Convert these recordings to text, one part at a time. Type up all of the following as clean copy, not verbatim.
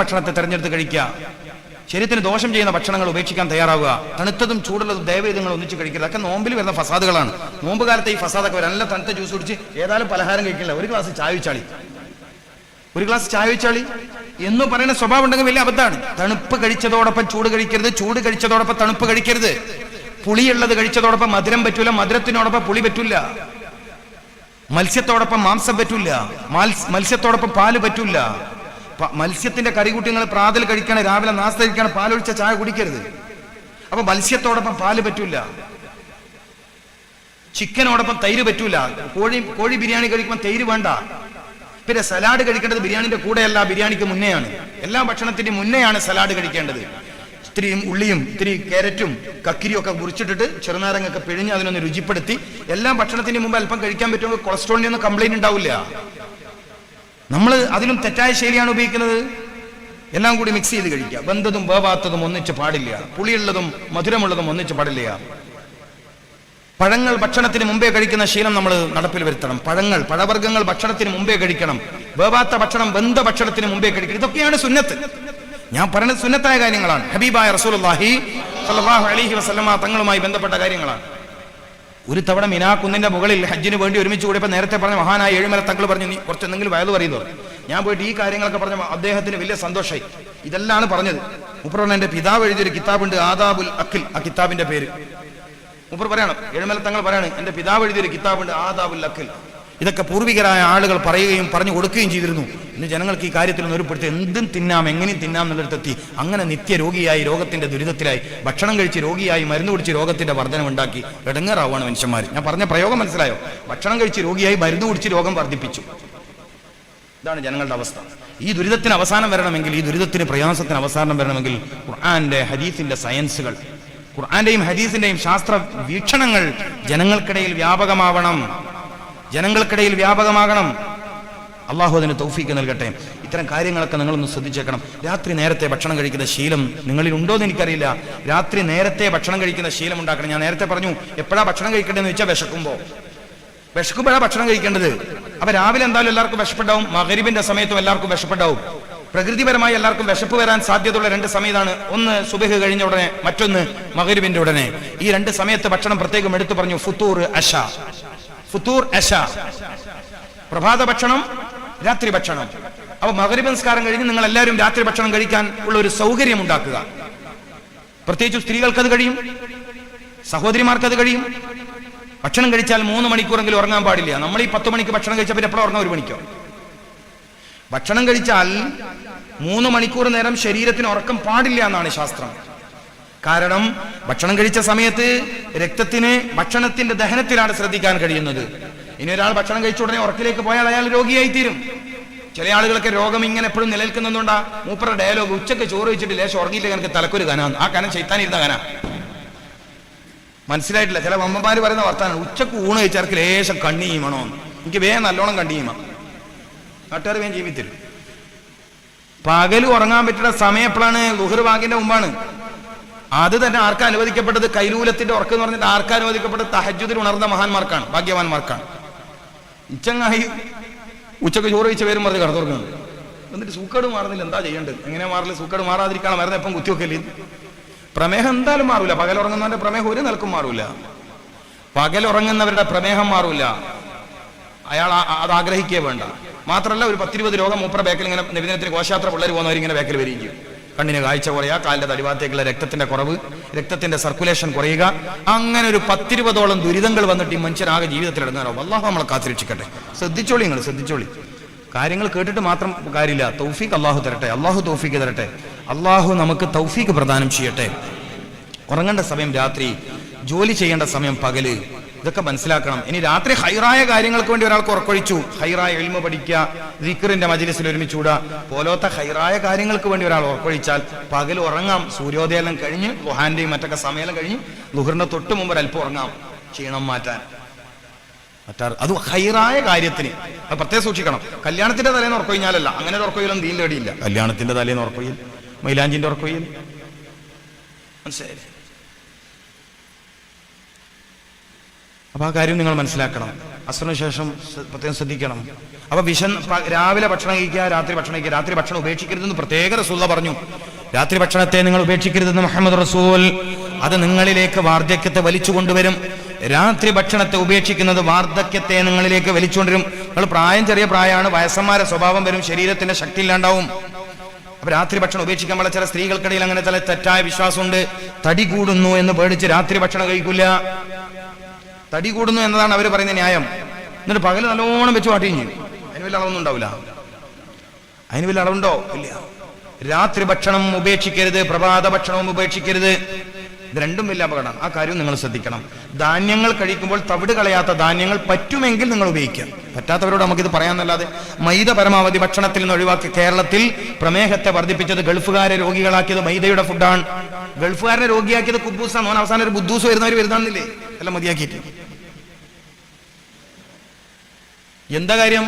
ഭക്ഷണത്തെ തെരഞ്ഞെടുത്ത് കഴിക്കുക. ശരീരത്തിന് ദോഷം ചെയ്യുന്ന ഭക്ഷണങ്ങൾ ഉപേക്ഷിക്കാൻ തയ്യാറാവുക. തണുത്തതും ചൂടുള്ളതും ദയവേദങ്ങൾ ഒന്നിച്ച് കഴിക്കരുത്. അതൊക്കെ നോമ്പിൽ വരുന്ന ഫസാദുകളാണ്. നോമ്പ് കാലത്ത് ഈ ഫസാദൊക്കെ വരും. നല്ല തണുത്ത ജ്യൂസ് കുടിച്ച് ഏതായാലും പലഹാരം കഴിക്കില്ല, ഒരു ഗ്ലാസ് ചായ വെച്ചാളി എന്ന് പറയുന്ന സ്വഭാവം ഉണ്ടെങ്കിൽ വലിയ അബദ്ധമാണ്. തണുപ്പ് കഴിച്ചതോടൊപ്പം ചൂട് കഴിക്കരുത്, ചൂട് കഴിച്ചതോടൊപ്പം തണുപ്പ് കഴിക്കരുത്. പുളിയുള്ളത് കഴിച്ചതോടൊപ്പം മധുരം പറ്റൂല, മധുരത്തിനോടൊപ്പം പുളി പറ്റൂല. മത്സ്യത്തോടൊപ്പം മാംസം പറ്റൂല, മത്സ്യത്തോടൊപ്പം പാല് പറ്റൂല. മത്സ്യത്തിന്റെ കറികൂട്ടിങ്ങൾ പ്രാതൽ കഴിക്കണം, രാവിലെ നാസ്ത കഴിക്കണം, പാലൊഴിച്ച ചായ കുടിക്കരുത്. അപ്പൊ മത്സ്യത്തോടൊപ്പം പാല് പറ്റൂല. ചിക്കനോടൊപ്പം തൈര് പറ്റൂല. കോഴി ബിരിയാണി കഴിക്കുമ്പോൾ തൈര് വേണ്ട. പിന്നെ സലാഡ് കഴിക്കേണ്ടത് ബിരിയാണിന്റെ കൂടെയല്ല, ബിരിയാണിക്ക് മുന്നെയാണ്. എല്ലാ ഭക്ഷണത്തിന്റെ മുന്നെയാണ് സലാഡ് കഴിക്കേണ്ടത്. ഇത്തിരി ഉള്ളിയും ഇത്തിരി ക്യാരറ്റും കക്കിരിയും ഒക്കെ മുറിച്ചിട്ടിട്ട് ചെറുനാരങ്ങൊക്കെ പിഴിഞ്ഞ് അതിനൊന്ന് രുചിപ്പെടുത്തി എല്ലാ ഭക്ഷണത്തിന് മുമ്പ് അല്പം കഴിക്കാൻ പറ്റുമ്പോൾ കൊളസ്ട്രോളിനൊന്നും കംപ്ലൈന്റ് ഉണ്ടാവില്ല. നമ്മൾ അതിലും തെറ്റായ ശൈലിയാണ് ഉപയോഗിക്കുന്നത്. എല്ലാം കൂടി മിക്സ് ചെയ്ത് കഴിക്കുക. വെന്തതും വേവാത്തതും ഒന്നിച്ച് പാടില്ല. പുളിയുള്ളതും മധുരമുള്ളതും ഒന്നിച്ച് പാടില്ല. പഴങ്ങൾ ഭക്ഷണത്തിന് മുമ്പേ കഴിക്കുന്ന ശീലം നമ്മൾ നടപ്പിൽ വരുത്തണം. പഴവർഗ്ഗങ്ങൾ ഭക്ഷണത്തിന് മുമ്പേ കഴിക്കണം. വേവാത്ത ഭക്ഷണം വെന്ത ഭക്ഷണത്തിന് മുമ്പേ കഴിക്കണം. ഇതൊക്കെയാണ് സുന്നത്ത്. ഞാൻ പറയുന്നത് സുന്നത്തായ കാര്യങ്ങളാണ്. ഹബീബായ റസൂലുള്ളാഹി സ്വല്ലല്ലാഹു അലൈഹി വസല്ലമ തങ്ങളുമായി ബന്ധപ്പെട്ട കാര്യങ്ങളാണ്. ഒരു തവണ മിനാ കുന്നിന്റെ മുകളിൽ ഹജ്ജിന് വേണ്ടി ഒരുമിച്ച് കൂടിയപ്പോൾ നേരത്തെ പറഞ്ഞ മഹാനായ ഏഴുമല തങ്ങൾ പറഞ്ഞു, നീ കുറച്ച് എന്തെങ്കിലും വയത് പറയുന്നു. ഞാൻ പോയിട്ട് ഈ കാര്യങ്ങളൊക്കെ പറഞ്ഞ അദ്ദേഹത്തിന് വലിയ സന്തോഷമായി. ഇതെല്ലാം പറഞ്ഞത് മൂപ്പർ പറഞ്ഞ എന്റെ പിതാവ് എഴുതിയൊരു കിതാബുണ്ട്, ആദാബുൽ അഖിൽ. ആ കിതാബിന്റെ പേര് മൂപ്പർ പറയണം, ഏഴുമല തങ്ങൾ പറയാണ്, എന്റെ പിതാവ് എഴുതിയൊരു കിതാബുണ്ട്, ആദാബുൽ അഖിൽ. ഇതൊക്കെ പൂർവികരായ ആളുകൾ പറയുകയും പറഞ്ഞു കൊടുക്കുകയും ചെയ്തിരുന്നു. ഇന്ന് ജനങ്ങൾക്ക് ഈ കാര്യത്തിൽ ഒന്ന് ഒരുപ്പെടുത്തി എന്തും തിന്നാം, എങ്ങനെയും തിന്നാം എന്നുള്ളിടത്തെത്തി. അങ്ങനെ നിത്യരോഗിയായി, രോഗത്തിന്റെ ദുരിതത്തിലായി, ഭക്ഷണം കഴിച്ച് രോഗിയായി, മരുന്ന് കുടിച്ച് രോഗത്തിന്റെ വർധനമുണ്ടാക്കി ഇടങ്ങേറാവുകയാണ് മനുഷ്യന്മാർ. ഞാൻ പറഞ്ഞ പ്രയോഗം മനസ്സിലായോ? ഭക്ഷണം കഴിച്ച് രോഗിയായി, മരുന്ന് കുടിച്ച് രോഗം വർദ്ധിപ്പിച്ചു. ഇതാണ് ജനങ്ങളുടെ അവസ്ഥ. ഈ ദുരിതത്തിന് അവസാനം വരണമെങ്കിൽ, ഈ ദുരിതത്തിന് പ്രയാസത്തിന് അവസാനം വരണമെങ്കിൽ ഖുർആന്റെ ഹദീസിന്റെ സയൻസുകൾ, ഖുർആന്റെയും ഹദീസിന്റെയും ശാസ്ത്ര വീക്ഷണങ്ങൾ ജനങ്ങൾക്കിടയിൽ വ്യാപകമാകണം. അള്ളാഹു അതിന് തൗഫീക്ക് നൽകട്ടെ. ഇത്തരം കാര്യങ്ങളൊക്കെ നിങ്ങളൊന്ന് ശ്രദ്ധിച്ചേക്കണം. രാത്രി നേരത്തെ ഭക്ഷണം കഴിക്കുന്ന ശീലം നിങ്ങളിൽ ഉണ്ടോ എന്ന് എനിക്കറിയില്ല. രാത്രി നേരത്തെ ഭക്ഷണം കഴിക്കുന്ന ശീലം ഉണ്ടാക്കണം. ഞാൻ നേരത്തെ പറഞ്ഞു, എപ്പോഴാണ് ഭക്ഷണം കഴിക്കേണ്ടതെന്ന് വെച്ചാൽ വിശക്കുമ്പോഴാണ് ഭക്ഷണം കഴിക്കേണ്ടത്. അപ്പൊ രാവിലെ എന്തായാലും എല്ലാവർക്കും വിശപ്പുണ്ടാവും, മഗ്രിബിന്റെ സമയത്തും എല്ലാവർക്കും വിശപ്പുണ്ടാവും. പ്രകൃതിപരമായി എല്ലാവർക്കും വിശപ്പ് വരാൻ സാധ്യതയുള്ള രണ്ട് സമയത്താണ്. ഒന്ന് സുബഹ് കഴിഞ്ഞ ഉടനെ, മറ്റൊന്ന് മഗ്രിബിന്റെ ഉടനെ. ഈ രണ്ട് സമയത്ത് ഭക്ഷണം പ്രത്യേകം എടുത്തു പറഞ്ഞു. ഫുത്തൂർ അശ, പ്രഭാത ഭക്ഷണം, രാത്രി ഭക്ഷണം. അപ്പൊ മഗ്രിബ് നിസ്കാരം കഴിഞ്ഞ് നിങ്ങൾ എല്ലാവരും രാത്രി ഭക്ഷണം കഴിക്കാൻ ഉള്ള ഒരു സൗകര്യം ഉണ്ടാക്കുക. പ്രത്യേകിച്ച് സ്ത്രീകൾക്കത് കഴിയും, സഹോദരിമാർക്കത് കഴിയും. ഭക്ഷണം കഴിച്ചാൽ 3 മണിക്കൂറെങ്കിലും ഉറങ്ങാൻ പാടില്ല. നമ്മൾ ഈ 10 മണിക്ക് ഭക്ഷണം കഴിച്ചാൽ പിന്നെ എപ്പോഴും ഉറങ്ങാം? 1 മണിക്കോ? ഭക്ഷണം കഴിച്ചാൽ 3 മണിക്കൂർ നേരം ശരീരത്തിന് ഉറക്കം പാടില്ല എന്നാണ് ശാസ്ത്രം. കാരണം ഭക്ഷണം കഴിച്ച സമയത്ത് രക്തത്തിന് ഭക്ഷണത്തിന്റെ ദഹനത്തിലാണ് ശ്രദ്ധിക്കാൻ കഴിയുന്നത്. ഇനി ഒരാൾ ഭക്ഷണം കഴിച്ച ഉടനെ ഉറക്കിലേക്ക് പോയാൽ അയാൾ രോഗിയായി തീരും. ചില ആളുകളൊക്കെ രോഗം ഇങ്ങനെ എപ്പോഴും നിലനിൽക്കുന്നതുകൊണ്ടാ മൂപ്പറുടെ ഡയലോഗ്, ഉച്ചക്ക് ചോറ് വെച്ചിട്ട് ലേശം ഉറങ്ങിയില്ല എനിക്ക് തലക്കൊരു കനാന്ന്. ആ കനം ചെയ്ത്താനിരുന്ന കന മനസ്സിലായിട്ടില്ല. ചില അമ്മമാര് പറയുന്ന വർത്താനം, ഉച്ചക്ക് ഊണ് കഴിച്ചവർക്ക് ലേശം കണ്ണി ചെയ്യണോ, എനിക്ക് വേഗം നല്ലോണം കണ്ണി ചെയ്യുമോ, നാട്ടുകാർ വേഗം ജീവിതത്തിരും. പകല് ഉറങ്ങാൻ പറ്റുന്ന സമയം എപ്പോഴാണ്? ളുഹർ ബാങ്കിന്റെ മുമ്പാണ്. അത് തന്നെ ആർക്കാ അനുവദിക്കപ്പെട്ടത്? കൈലൂലത്തിന്റെ ഉറക്കം എന്ന് പറഞ്ഞിട്ട് ആർക്കാ അനുവദിക്കപ്പെട്ടത്? തഹജ്ജുദിൽ ഉണർന്ന മഹാന്മാർക്കാണ്, ഭാഗ്യവാന്മാർക്കാണ്. ഇച്ചങ്ങായി ഉച്ചക്ക് ചോറ് കഴിച്ച പേരും പറഞ്ഞ് കടത്തുറക്കുന്നത്. എന്നിട്ട് സൂക്കേട് മാറുന്നില്ല, എന്താ ചെയ്യേണ്ടത്? എങ്ങനെ മാറില്ല? സൂക്കേട് മാറാതിരിക്കണം, മരുന്ന് എപ്പം കുത്തിവെക്കല്ലേ? പ്രമേഹം എന്തായാലും മാറൂല. പകലുറങ്ങുന്നവന്റെ പ്രമേഹം ഒരു നിലക്കും മാറൂല. പകലുറങ്ങുന്നവരുടെ പ്രമേഹം മാറൂല. അയാൾ അത് ആഗ്രഹിക്കേ വേണ്ട. മാത്രമല്ല, ഒരു 10-20 രോഗം മൂപ്പറ ബാക്കിൽ ഇങ്ങനെ നബിദിനത്തിന് ഘോഷയാത്ര പിള്ളേർ പോകുന്നവരിങ്ങനെ ബാക്കിൽ വരികയും, കണ്ണിന് കാഴ്ച കുറയുക, കാലിന്റെ തടിഭാഗത്തേക്കുള്ള രക്തത്തിന്റെ കുറവ്, രക്തത്തിന്റെ സർക്കുലേഷൻ കുറയുക, അങ്ങനെ ഒരു 10-20ഓളം ദുരിതങ്ങൾ വന്നിട്ട് ഈ മനുഷ്യനാകെ ജീവിതത്തിൽ ഇടങ്ങാറാവും. അല്ലാഹു നമ്മളെ കാത്തിരക്ഷിക്കട്ടെ. ശ്രദ്ധിച്ചോളി, നിങ്ങൾ ശ്രദ്ധിച്ചോളി. കാര്യങ്ങൾ കേട്ടിട്ട് മാത്രം കാര്യമില്ല. തൗഫീഖ് അള്ളാഹു തരട്ടെ, അള്ളാഹു തൗഫീഖ് തരട്ടെ, അള്ളാഹു നമുക്ക് തൗഫീഖ് പ്രദാനം ചെയ്യട്ടെ. ഉറങ്ങേണ്ട സമയം രാത്രി, ജോലി ചെയ്യേണ്ട സമയം പകല്, ഇതൊക്കെ മനസ്സിലാക്കണം. ഇനി രാത്രി ഹൈറായ കാര്യങ്ങൾക്ക് വേണ്ടി ഒരാൾക്ക് ഉറക്കൊഴിച്ചു, ഹൈറായ ഇൽമ പഠിക്കുക, ദിക്റിന്റെ മജ്ലിസിൽ ഒരുമിച്ചൂടുക പോലത്തെ ഹൈറായ കാര്യങ്ങൾക്ക് വേണ്ടി ഒരാൾ ഉറക്കൊഴിച്ചാൽ പകൽ ഉറങ്ങാം. സൂര്യോദയം കഴിഞ്ഞ് ളുഹാന്റെയും മറ്റൊക്കെ സമയം കഴിഞ്ഞ് ളുഹറിന്റെ തൊട്ട് മുമ്പ് അല്പം ഉറങ്ങാം, ക്ഷീണം മാറ്റാൻ. അത് ഹൈറായ കാര്യത്തിന് അത് പ്രത്യേകം സൂക്ഷിക്കണം. കല്യാണത്തിന്റെ തലേന്ന് ഉറക്കൊഴിഞ്ഞാലല്ല, അങ്ങനെ ഒരു ഉറക്കൊയ്യലൊന്നും ദീനിന്റെ അടിയില്ല. കല്യാണത്തിന്റെ തലേന്ന് ഉറക്കൊയ്യൽ, മൈലാഞ്ചിന്റെ ഉറക്കൊയ്യൽ, മനസ്സിലായില്ലേ? അപ്പൊ ആ കാര്യം നിങ്ങൾ മനസ്സിലാക്കണം. അസ്റിന് ശേഷം പ്രത്യേകം ശ്രദ്ധിക്കണം. അപ്പൊ രാവിലെ ഭക്ഷണം കഴിക്കുക, രാത്രി ഭക്ഷണം കഴിക്കുക, രാത്രി ഭക്ഷണം ഉപേക്ഷിക്കരുതെന്ന് പ്രത്യേക റസൂൽ പറഞ്ഞു. രാത്രി ഭക്ഷണത്തെ നിങ്ങൾ ഉപേക്ഷിക്കരുതെന്ന് മുഹമ്മദ് റസൂൽ. അത് നിങ്ങളിലേക്ക് വാർദ്ധക്യത്തെ വലിച്ചു കൊണ്ടുവരും. രാത്രി ഭക്ഷണത്തെ ഉപേക്ഷിക്കുന്നത് വാർദ്ധക്യത്തെ നിങ്ങളിലേക്ക് വലിച്ചുകൊണ്ടിരും. നിങ്ങൾ ചെറിയ പ്രായമാണ്, വയസ്സന്മാരെ സ്വഭാവം വരും, ശരീരത്തിന്റെ ശക്തി ഇല്ലാണ്ടാവും. അപ്പൊ രാത്രി ഭക്ഷണം ഉപേക്ഷിക്കാൻ പല ചില സ്ത്രീകൾക്കിടയിൽ അങ്ങനെ ചില തെറ്റായ വിശ്വാസമുണ്ട്. തടി കൂടുന്നു എന്ന് പേടിച്ച് രാത്രി ഭക്ഷണം കഴിക്കില്ല. തടി കൂടുന്നു എന്നതാണ് അവർ പറയുന്ന ന്യായം. എന്നിട്ട് പകല് നല്ലോണം വെച്ച് വാട്ടുകയും ചെയ്യും. അതിന് വലിയ അളവൊന്നും ഉണ്ടാവില്ല. അതിന് വലിയ അളവുണ്ടോ? ഇല്ല. രാത്രി ഭക്ഷണം ഉപേക്ഷിക്കരുത്, പ്രഭാത ഭക്ഷണവും ഉപേക്ഷിക്കരുത്. ഇത് രണ്ടും വലിയ അപകടമാണ്. ആ കാര്യം നിങ്ങൾ ശ്രദ്ധിക്കണം. ധാന്യങ്ങൾ കഴിക്കുമ്പോൾ തവിട് കളയാത്ത ധാന്യങ്ങൾ പറ്റുമെങ്കിൽ നിങ്ങൾ ഉപയോഗിക്കുക. പറ്റാത്തവരോട് നമുക്കിത് പറയാന്നല്ലാതെ മൈദ പരമാവധി ഭക്ഷണത്തിൽ നിന്ന് ഒഴിവാക്കി. കേരളത്തിൽ പ്രമേഹത്തെ വർദ്ധിപ്പിച്ചത്, ഗൾഫുകാരെ രോഗികളാക്കിയത് മൈദയുടെ ഫുഡാണ്. ഗൾഫുകാരനെ രോഗിയാക്കിയത് കുബൂസാണ്. ഓൻ അവസാനം ഒരു ബുദ്ധൂസ് വരുന്നാന്നില്ലേ എല്ലാം മതിയാക്കിയിട്ട്. എന്താ കാര്യം?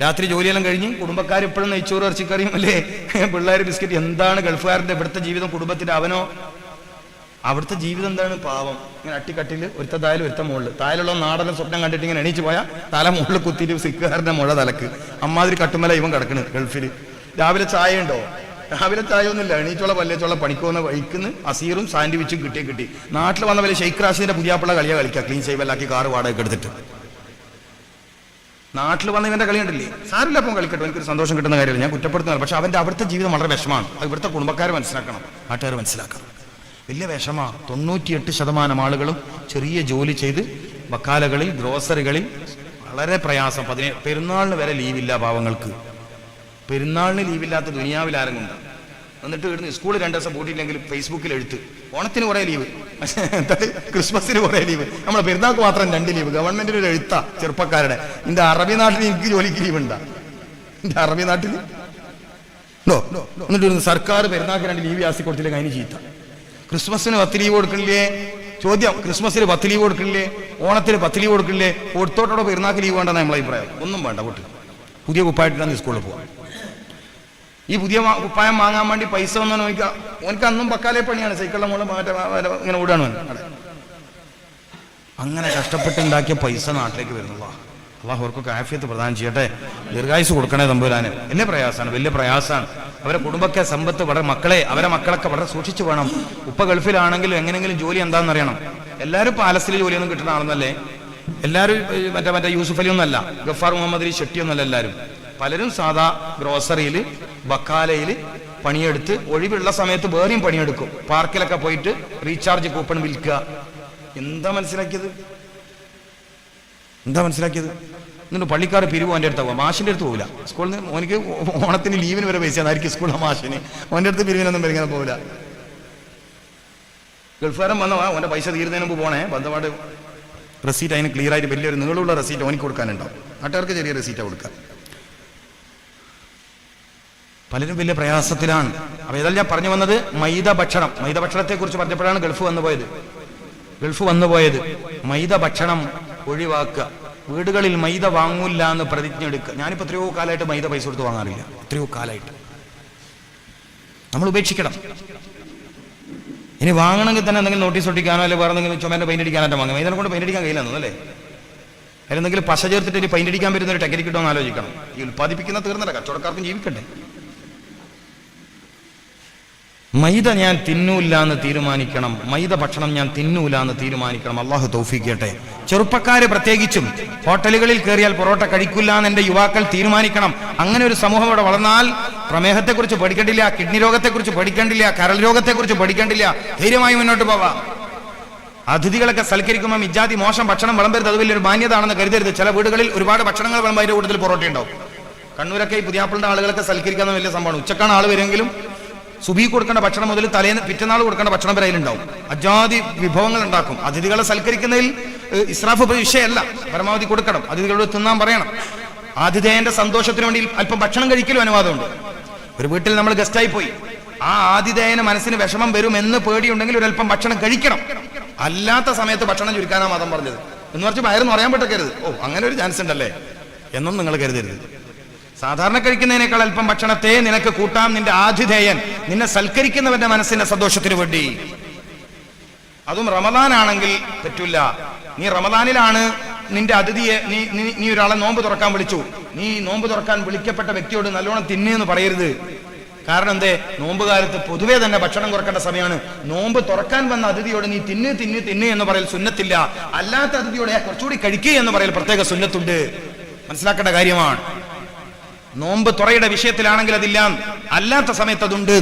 രാത്രി ജോലിയെല്ലാം കഴിഞ്ഞ് കുടുംബക്കാർ എപ്പോഴും നെയ്ച്ചോറ് ഇറച്ചിക്കറിയും അല്ലേ, പിള്ളേർ ബിസ്ക്കറ്റ്. എന്താണ് ഗൾഫുകാരന്റെ ഇവിടുത്തെ ജീവിതം? കുടുംബത്തിന്റെ അവനോ അവിടുത്തെ ജീവിതം എന്താണ്? പാവം. ഇങ്ങനെ അട്ടിക്കട്ടിൽ ഒരുത്ത തായാലും ഒരുത്ത മുകളിൽ. തായാലുള്ള നാടനും സ്വപ്നം കണ്ടിട്ട് ഇങ്ങനെ എണീച്ച് പോയാൽ തല മുകളിൽ കുത്തിയിട്ട് സിക്കുകാരന്റെ മുഴ തലക്ക് അമ്മാതിരി കട്ടുമല ഇവൻ കിടക്കണ് ഗൾഫിൽ. രാവിലെ ചായ ഉണ്ടോ? രാവിലെ ചായ ഒന്നുമില്ല. എണീച്ചോളെ പല്ലേച്ചോളെ പണിക്കുവന്ന വഴിക്കുന്ന അസീറും സാൻഡ്വിച്ചും കിട്ടി. നാട്ടിൽ വന്ന പോലെ ഷെയ്ഖ് റാഷിന്റെ പുതിയാപ്പിള്ള കളിയാ കളിക്കുക. ക്ലീൻ സേവലാക്കി കാറ് വാടക എടുത്തിട്ട് നാട്ടിൽ വന്ന ഇവന്റെ കളി കണ്ടില്ലേ? സാരില്ല, അപ്പം കളിക്കട്ടെ, എനിക്കൊരു സന്തോഷം കിട്ടുന്ന കാര്യമില്ല, ഞാൻ കുറ്റപ്പെടുത്തുന്നത്. പക്ഷെ അവന്റെ അവിടുത്തെ ജീവിതം വളരെ വിഷമാണ്. അത് ഇവിടുത്തെ കുടുംബക്കാർ മനസ്സിലാക്കണം, നാട്ടുകാർ മനസ്സിലാക്കണം. വലിയ വിഷമാണ്. 98% ആളുകളും ചെറിയ ജോലി ചെയ്ത് വക്കാലകളിൽ, ഗ്രോസറികളിൽ വളരെ പ്രയാസം. പെരുന്നാളിന് വരെ ലീവില്ല പാവങ്ങൾക്ക്. പെരുന്നാളിന് ലീവില്ലാത്ത ദുനിയാവിൽ ആരെങ്കിലും? എന്നിട്ട് ഇവിടുന്ന് സ്കൂൾ 2 ദിവസം പൂട്ടിയില്ലെങ്കിൽ ഫേസ്ബുക്കിൽ എഴുത്ത്. ഓണത്തിന് കുറേ ലീവ്, ക്രിസ്മസിന് കുറേ ലീവ്, നമ്മളെ പെരുന്നാൾക്ക് മാത്രം 2 ലീവ്. ഗവൺമെന്റിന് ഒരു എഴുത്താ ചെറുപ്പക്കാരുടെ. എന്റെ അറബി നാട്ടിൽ എനിക്ക് ജോലിക്ക് ലീവ് ഉണ്ടാ? എന്റെ അറബി നാട്ടിൽ എന്നിട്ട് സർക്കാർ പെരുന്നാൾക്ക് 2 ലീവ് ആസി കൊടുത്തില്ലെങ്കിൽ അതിന് ചീത്ത. ക്രിസ്മസിന് 10 ലീവ് കൊടുക്കണില്ലേ? ചോദ്യം. ക്രിസ്മസിന് 10 ലീവ് കൊടുക്കണില്ലേ? ഓണത്തിന് 10 ലീവ് കൊടുക്കണില്ലേ? കൊടുത്തോട്ടോ പെരുന്നാൾക്ക് ലീവ് വേണ്ടെന്ന് നമ്മളെ അഭിപ്രായം. ഒന്നും വേണ്ട, വിട്ട് പുതിയ കുപ്പായിട്ടാണ് സ്കൂളിൽ പോകാം. ഈ പുതിയ കുപ്പായം വാങ്ങാൻ വേണ്ടി പൈസ വന്നാൽ നോക്കുക. ഓനക്ക് അന്നും പക്കാലെ പണിയാണ്, സൈക്കിളിലെ മുകളിൽ ഇങ്ങനെ ഓടാണ്. അങ്ങനെ കഷ്ടപ്പെട്ടുണ്ടാക്കിയ പൈസ നാട്ടിലേക്ക് വരുന്നു. അള്ളാഹു അവർക്കൊക്കെ ആഫിയത്ത് പ്രദാനം ചെയ്യട്ടെ, ദീർഘായുസ് കൊടുക്കണേ തമ്പുരാന്. വലിയ പ്രയാസമാണ്, വലിയ പ്രയാസമാണ്. അവരെ കുടുംബക്കെ സമ്പത്ത് വളരെ അവരെ മക്കളൊക്കെ വളരെ സൂക്ഷിച്ചു വേണം. ഉപ്പ ഗൾഫിലാണെങ്കിലും എങ്ങനെയെങ്കിലും ജോലി എന്താണെന്ന് അറിയണം. എല്ലാവരും പാലസിൽ ജോലിയൊന്നും കിട്ടുന്ന ആളെന്നല്ലേ? എല്ലാവരും മറ്റേ യൂസുഫ് അലി ഒന്നല്ല, ഗഫാർ മുഹമ്മദ് അലി ഷെട്ടി ഒന്നല്ല. എല്ലാവരും പലരും സാധാ ഗ്രോസറിയിൽ, ബക്കാലയിൽ പണിയെടുത്ത് ഒഴിവുള്ള സമയത്ത് വേറെയും പണിയെടുക്കും. പാർക്കിലൊക്കെ പോയിട്ട് റീചാർജ് കൂപ്പൺ വിൽക്കുക. എന്താ മനസ്സിലാക്കിയത്? എന്നിട്ട് പള്ളിക്കാർ പിരിവ് ഓൻ്റെ അടുത്ത് പോകാം, മാഷിൻ്റെ അടുത്ത് പോകില്ല. സ്കൂളിൽ നിന്ന് ഓനിക്ക് ഓണത്തിന് ലീവിന് വരെ പൈസ ആയിരിക്കും സ്കൂളിലെ മാഷിന്. ഓൻ്റെ അടുത്ത് പിരിവിനൊന്നും വരിങ്ങനെ പോകില്ല. ഗൾഫുകാരൻ വന്നവാ ഓൻ്റെ പൈസ തീരുന്നതിന് മുമ്പ് പോണേ, ബന്ധപാട് റെസീറ്റ് അതിന് ക്ലിയർ ആയിട്ട് വലിയൊരു നീളമുള്ള റെസീറ്റ് ഓനിക്ക് കൊടുക്കാനുണ്ടാവും. നാട്ടുകാർക്ക് ചെറിയ റെസീറ്റാണ് കൊടുക്കുക. പലരും വലിയ പ്രയാസത്തിലാണ്. അപ്പൊ ഇതെല്ലാം ഞാൻ പറഞ്ഞു വന്നത് മൈദ ഭക്ഷണത്തെ കുറിച്ച് പറഞ്ഞപ്പോഴാണ് ഗൾഫ് വന്നുപോയത്. മൈദ ഭക്ഷണം ഒഴിവാക്കുക. വീടുകളിൽ മൈദ വാങ്ങൂല്ല എന്ന് പ്രതിജ്ഞ എടുക്കുക. ഞാനിപ്പോൾ എത്രയോ കാലമായിട്ട് മൈദ പൈസ കൊടുത്ത് വാങ്ങാറില്ല. എത്രയോ കാലമായിട്ട് നമ്മൾ ഉപേക്ഷിക്കണം. ഇനി വാങ്ങണമെങ്കിൽ തന്നെ എന്തെങ്കിലും നോട്ടീസ് ഒട്ടിക്കാനോ അല്ലെങ്കിൽ വേറെ എന്തെങ്കിലും ചുമേൻ്റെ പെയിന്റ് അടിക്കാനായിട്ട് വാങ്ങും. മൈദനെ കൊണ്ട് പെയിന്റ് അടിക്കാൻ കഴിയില്ലെന്നു അല്ലേ? അതിലെന്തെങ്കിലും പശ ചേർത്തിട്ട് ഇനി പെയിന്റ് അടിക്കാൻ പറ്റുന്ന ഒരു ടെക്നിക്ക് കിട്ടുമെന്ന് ആലോചിക്കണം. ഈ ഉൽപ്പാദിപ്പിക്കുന്ന തീർന്നല്ല, കച്ചവടക്കാർക്കും ജീവിക്കണ്ടേ. മൈദ ഞാൻ തിന്നൂല്ല എന്ന് തീരുമാനിക്കണം. മൈദ ഭക്ഷണം ഞാൻ തിന്നൂല എന്ന് തീരുമാനിക്കണം. അള്ളാഹു തൗഫീഖ് ചെയ്യട്ടെ. ചെറുപ്പക്കാര് പ്രത്യേകിച്ചും ഹോട്ടലുകളിൽ കയറിയാൽ പൊറോട്ട കഴിക്കില്ല എന്ന് എൻ്റെ യുവാക്കൾ തീരുമാനിക്കണം. അങ്ങനെ ഒരു സമൂഹം ഇവിടെ വളർന്നാൽ പ്രമേഹത്തെക്കുറിച്ച് പഠിക്കേണ്ടില്ല, കിഡ്നി രോഗത്തെക്കുറിച്ച് പഠിക്കേണ്ടില്ല, കരൾ രോഗത്തെക്കുറിച്ച് പഠിക്കേണ്ടില്ല. ധൈര്യമായി മുന്നോട്ട് പോവാം. അതിഥികളൊക്കെ സൽക്കരിക്കുമ്പോൾ ഇജാതി മോശം ഭക്ഷണം വിളമ്പരുത്. അത് വലിയൊരു മാന്യതാണെന്ന് കരുതരുത്. ചില വീടുകളിൽ ഒരുപാട് ഭക്ഷണങ്ങൾ വിളമ്പ്, അതിന്റെ കൂടുതൽ പൊറോട്ട ഉണ്ടാവും. കണ്ണൂരൊക്കെ ഈ പുതിയാപ്പിളിന്റെ ആളുകളൊക്കെ സൽക്കരിക്കുന്ന വലിയ സംഭവമാണ്. ഉച്ചക്കാണ് ആൾ വരുമെങ്കിലും സുബി കൊടുക്കേണ്ട ഭക്ഷണം മുതൽ തലേന്ന് പിറ്റന്നാൾ കൊടുക്കേണ്ട ഭക്ഷണം വരെ അതിലുണ്ടാവും. അജാതി വിഭവങ്ങൾ ഉണ്ടാക്കും. അതിഥികളെ സൽക്കരിക്കുന്നതിൽ ഇസ്രാഫ് വിഷയമല്ല, പരമാവധി കൊടുക്കണം. അതിഥികളോട് തിന്നാൻ പറയണം. ആതിഥേയന്റെ സന്തോഷത്തിന് വേണ്ടി അല്പം ഭക്ഷണം കഴിക്കലും അനുവാദമുണ്ട്. ഒരു വീട്ടിൽ നമ്മൾ ഗസ്റ്റായി പോയി, ആ ആതിഥേയന് മനസ്സിന് വിഷമം വരും എന്ന് പേടിയുണ്ടെങ്കിൽ ഒരല്പം ഭക്ഷണം കഴിക്കണം. അല്ലാത്ത സമയത്ത് ഭക്ഷണം ചുരുക്കാനാ മതം പറഞ്ഞത്. എന്ന് പറഞ്ഞ് വയറെന്ന് പറയാൻ പറ്റരുത്. അങ്ങനെ ഒരു ചാൻസ് ഉണ്ടല്ലേ എന്നും നിങ്ങൾ കരുതരുത്. സാധാരണ കഴിക്കുന്നതിനേക്കാൾ അല്പം ഭക്ഷണത്തെ നിനക്ക് കൂട്ടാം. നിന്റെ ആതിഥേയൻ, നിന്നെ സൽക്കരിക്കുന്നവന്റെ മനസ്സിന്റെ സന്തോഷത്തിന് വേണ്ടി. അതും റമദാനാണെങ്കിൽ പറ്റില്ല. നീ റമദാനിലാണ് നിന്റെ അതിഥിയെ നീ ഒരാളെ നോമ്പ് തുറക്കാൻ വിളിച്ചു, നീ നോമ്പ് തുറക്കാൻ വിളിക്കപ്പെട്ട വ്യക്തിയോട് നല്ലോണം തിന്നെന്ന് പറയരുത്. കാരണം എന്തേ? നോമ്പുകാലത്ത് പൊതുവേ തന്നെ ഭക്ഷണം കുറക്കേണ്ട സമയമാണ്. നോമ്പ് തുറക്കാൻ വന്ന അതിഥിയോട് നീ തിന്ന് എന്ന് പറയൽ സുന്നത്തില്ല. അല്ലാത്ത അതിഥിയോട് കുറച്ചുകൂടി കഴിക്കുക എന്ന് പറയൽ പ്രത്യേക സുന്നത്തുണ്ട്. മനസ്സിലാക്കേണ്ട കാര്യമാണ്. നോമ്പ് തുറയുടെ വിഷയത്തിലാണെങ്കിൽ അതില്ല, അല്ലാത്ത സമയത്ത് അതുണ്ട്.